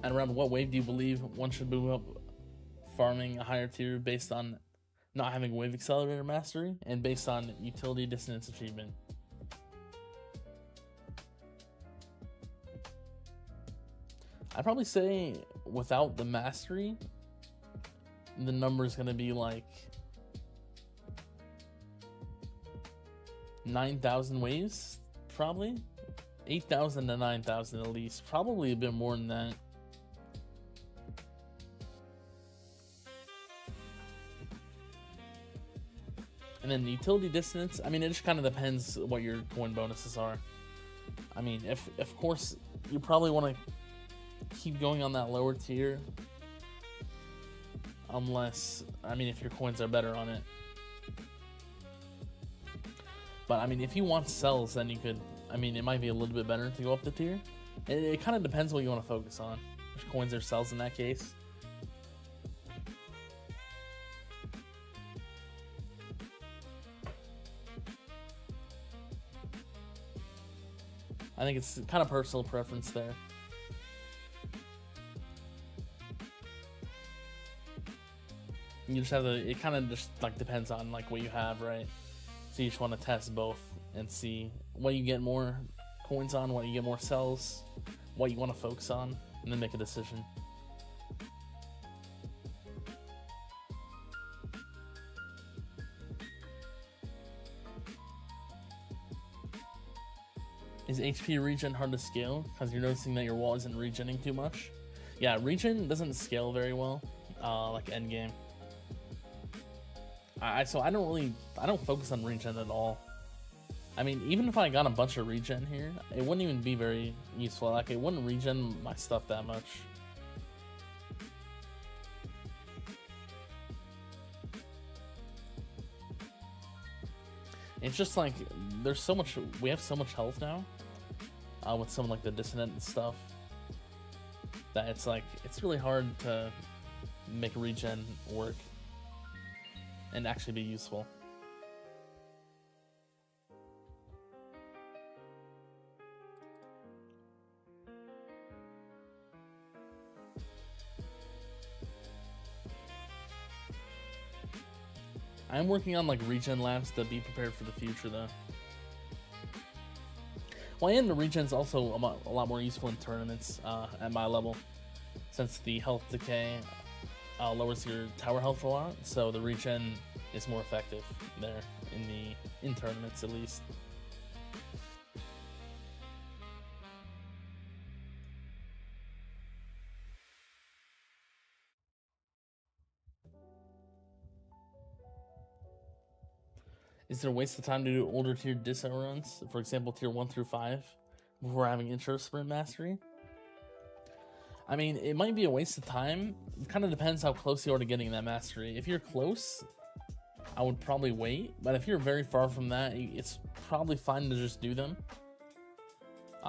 And around what wave do you believe one should move up farming a higher tier based on not having Wave Accelerator Mastery, and based on Utility Dissonance Achievement. I'd probably say without the Mastery, the number is going to be like 9,000 waves, probably 8,000 to 9,000 at least, probably a bit more than that. And then Utility Dissonance, I mean, it just kind of depends what your coin bonuses are. I mean, if of course you probably want to keep going on that lower tier, unless, I mean, if your coins are better on it. But I mean, if you want cells, then you could, I mean, it might be a little bit better to go up the tier. It kind of depends what you want to focus on, which coins or cells in that case. I think it's kind of personal preference there. You just have to, it kind of just like depends on like what you have, right? So you just want to test both and see what you get more coins on, what you get more cells, what you want to focus on, and then make a decision. Is HP regen hard to scale because you're noticing that your wall isn't regenning too much? Yeah, regen doesn't scale very well, like endgame. So I don't focus on regen at all. I mean, even if I got a bunch of regen here, it wouldn't even be very useful. Like, it wouldn't regen my stuff that much. It's just like, there's so much, we have so much health now, with some like the dissonant stuff, that it's like, it's really hard to make regen work and actually be useful. I'm working on like regen labs to be prepared for the future though. Well, and the regen's also a lot more useful in tournaments at my level, since the health decay lowers your tower health a lot, so the regen is more effective there in tournaments at least. Is there a waste of time to do older tier Disso runs, for example tier 1 through 5, before having intro sprint mastery? I mean, it might be a waste of time. It kind of depends how close you are to getting that mastery. If you're close, I would probably wait, but if you're very far from that, it's probably fine to just do them,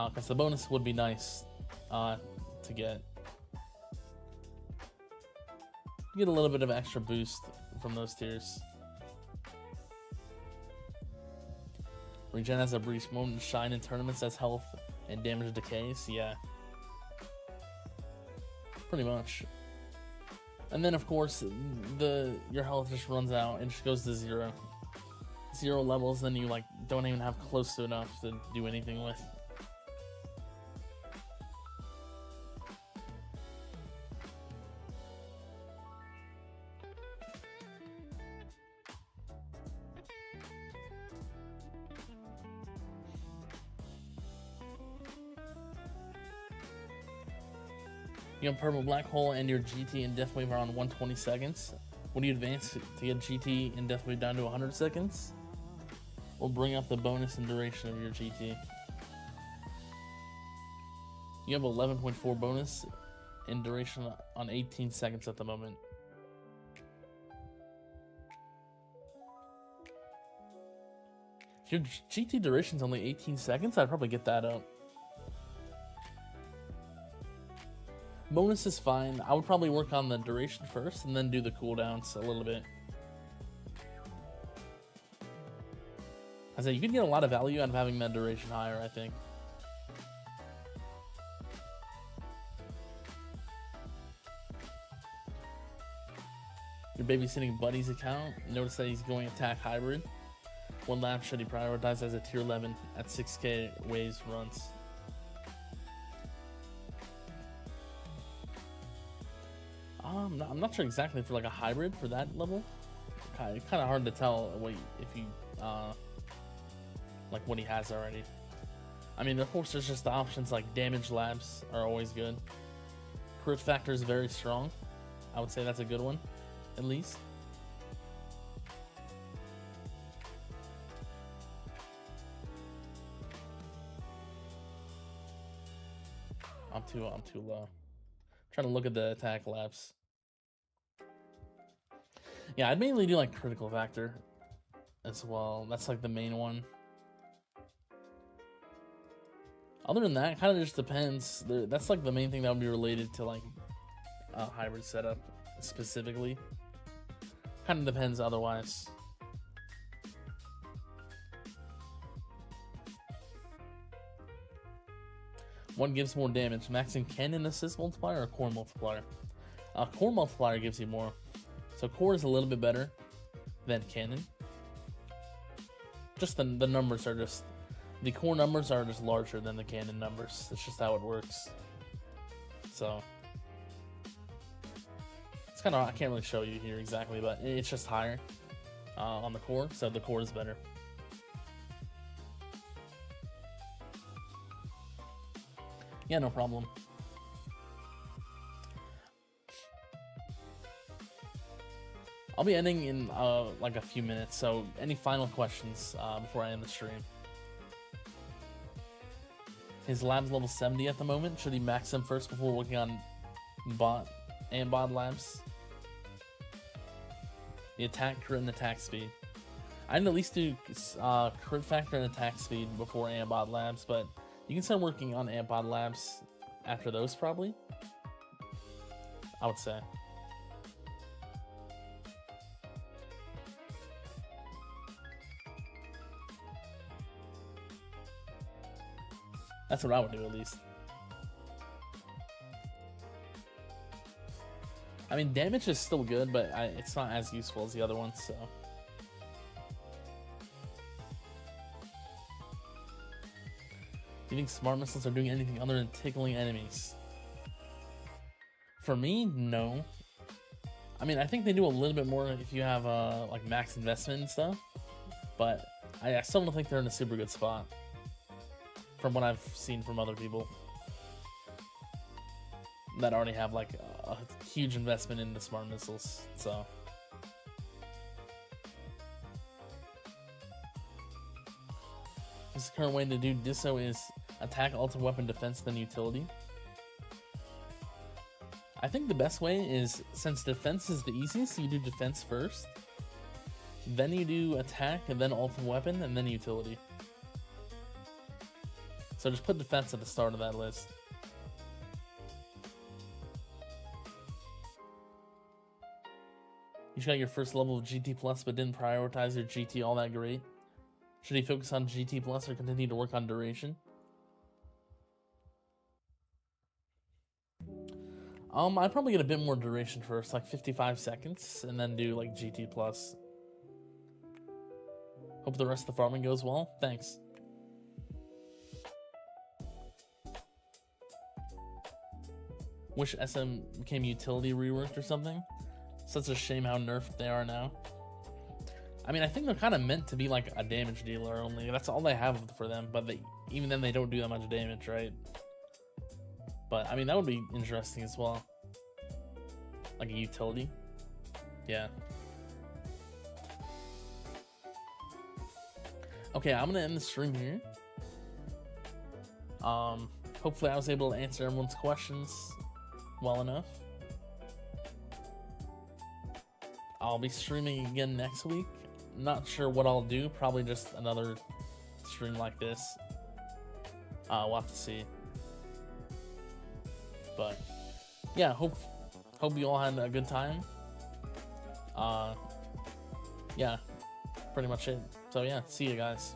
because the bonus would be nice to get. You get a little bit of extra boost from those tiers. Regen has a brief moment to shine in tournaments as health and damage decays. Yeah, pretty much. And then of course your health just runs out and just goes to zero levels, then you like don't even have close to enough to do anything with. You have Purple Black Hole and your GT and Deathwave are on 120 seconds. Would you advance to get GT and Deathwave down to 100 seconds? Or bring up the bonus and duration of your GT? You have 11.4 bonus and duration on 18 seconds at the moment. If your GT duration is only 18 seconds, I'd probably get that up. Bonus is fine. I would probably work on the duration first and then do the cooldowns a little bit. I said you could get a lot of value out of having that duration higher, I think. Your babysitting Buddy's account. Notice that he's going attack hybrid. One lap should he prioritize as a tier 11 at 6k waves runs. I'm not sure exactly for like a hybrid for that level. Kind of hard to tell if you like what he has already. I mean, of course, there's just the options like damage labs are always good. Crit factor is very strong. I would say that's a good one, at least. I'm too low. I'm trying to look at the attack labs. Yeah, I'd mainly do like critical factor as well. That's like the main one. Other than that, kind of just depends. That's like the main thing that would be related to like hybrid setup specifically. Kind of depends otherwise. One gives more damage, maxing cannon assist multiplier or core multiplier. Core multiplier gives you more. So core is a little bit better than cannon. Just the numbers are just, the core numbers are just larger than the cannon numbers. It's just how it works. So it's kind of, I can't really show you here exactly, but it's just higher on the core, so the core is better. Yeah, no problem. I'll be ending in like a few minutes, so any final questions before I end the stream? His lab's level 70 at the moment. Should he max them first before working on bot and bod labs? The attack, crit, and attack speed. I'd at least do crit factor and attack speed before Ambod labs, but you can start working on Ambod labs after those probably, I would say. That's what I would do at least. I mean, damage is still good, but it's not as useful as the other ones, so. Do you think smart missiles are doing anything other than tickling enemies? For me, no. I mean, I think they do a little bit more if you have like max investment and stuff, but I still don't think they're in a super good spot from what I've seen from other people that already have like a huge investment in the smart missiles. So this current way to do Disso is attack, ultimate weapon, defense, then utility. I think the best way is, since defense is the easiest, you do defense first, then you do attack, and then ultimate weapon, and then utility. So just put defense at the start of that list. You got your first level of GT Plus but didn't prioritize your GT all that great. Should he focus on GT Plus or continue to work on duration? I'd probably get a bit more duration first, like 55 seconds, and then do like GT Plus. Hope the rest of the farming goes well. Thanks. Wish SM became utility reworked or something. Such a shame how nerfed they are now. I mean, I think they're kind of meant to be like a damage dealer only. That's all they have for them, but even then they don't do that much damage, right? But I mean, that would be interesting as well. Like a utility. Yeah. Okay, I'm gonna end the stream here. Hopefully I was able to answer everyone's questions well enough. I'll be streaming again next week. Not sure what I'll do. Probably just another stream like this. We'll have to see. But yeah, hope you all had a good time. Yeah, pretty much it. So yeah, see you guys.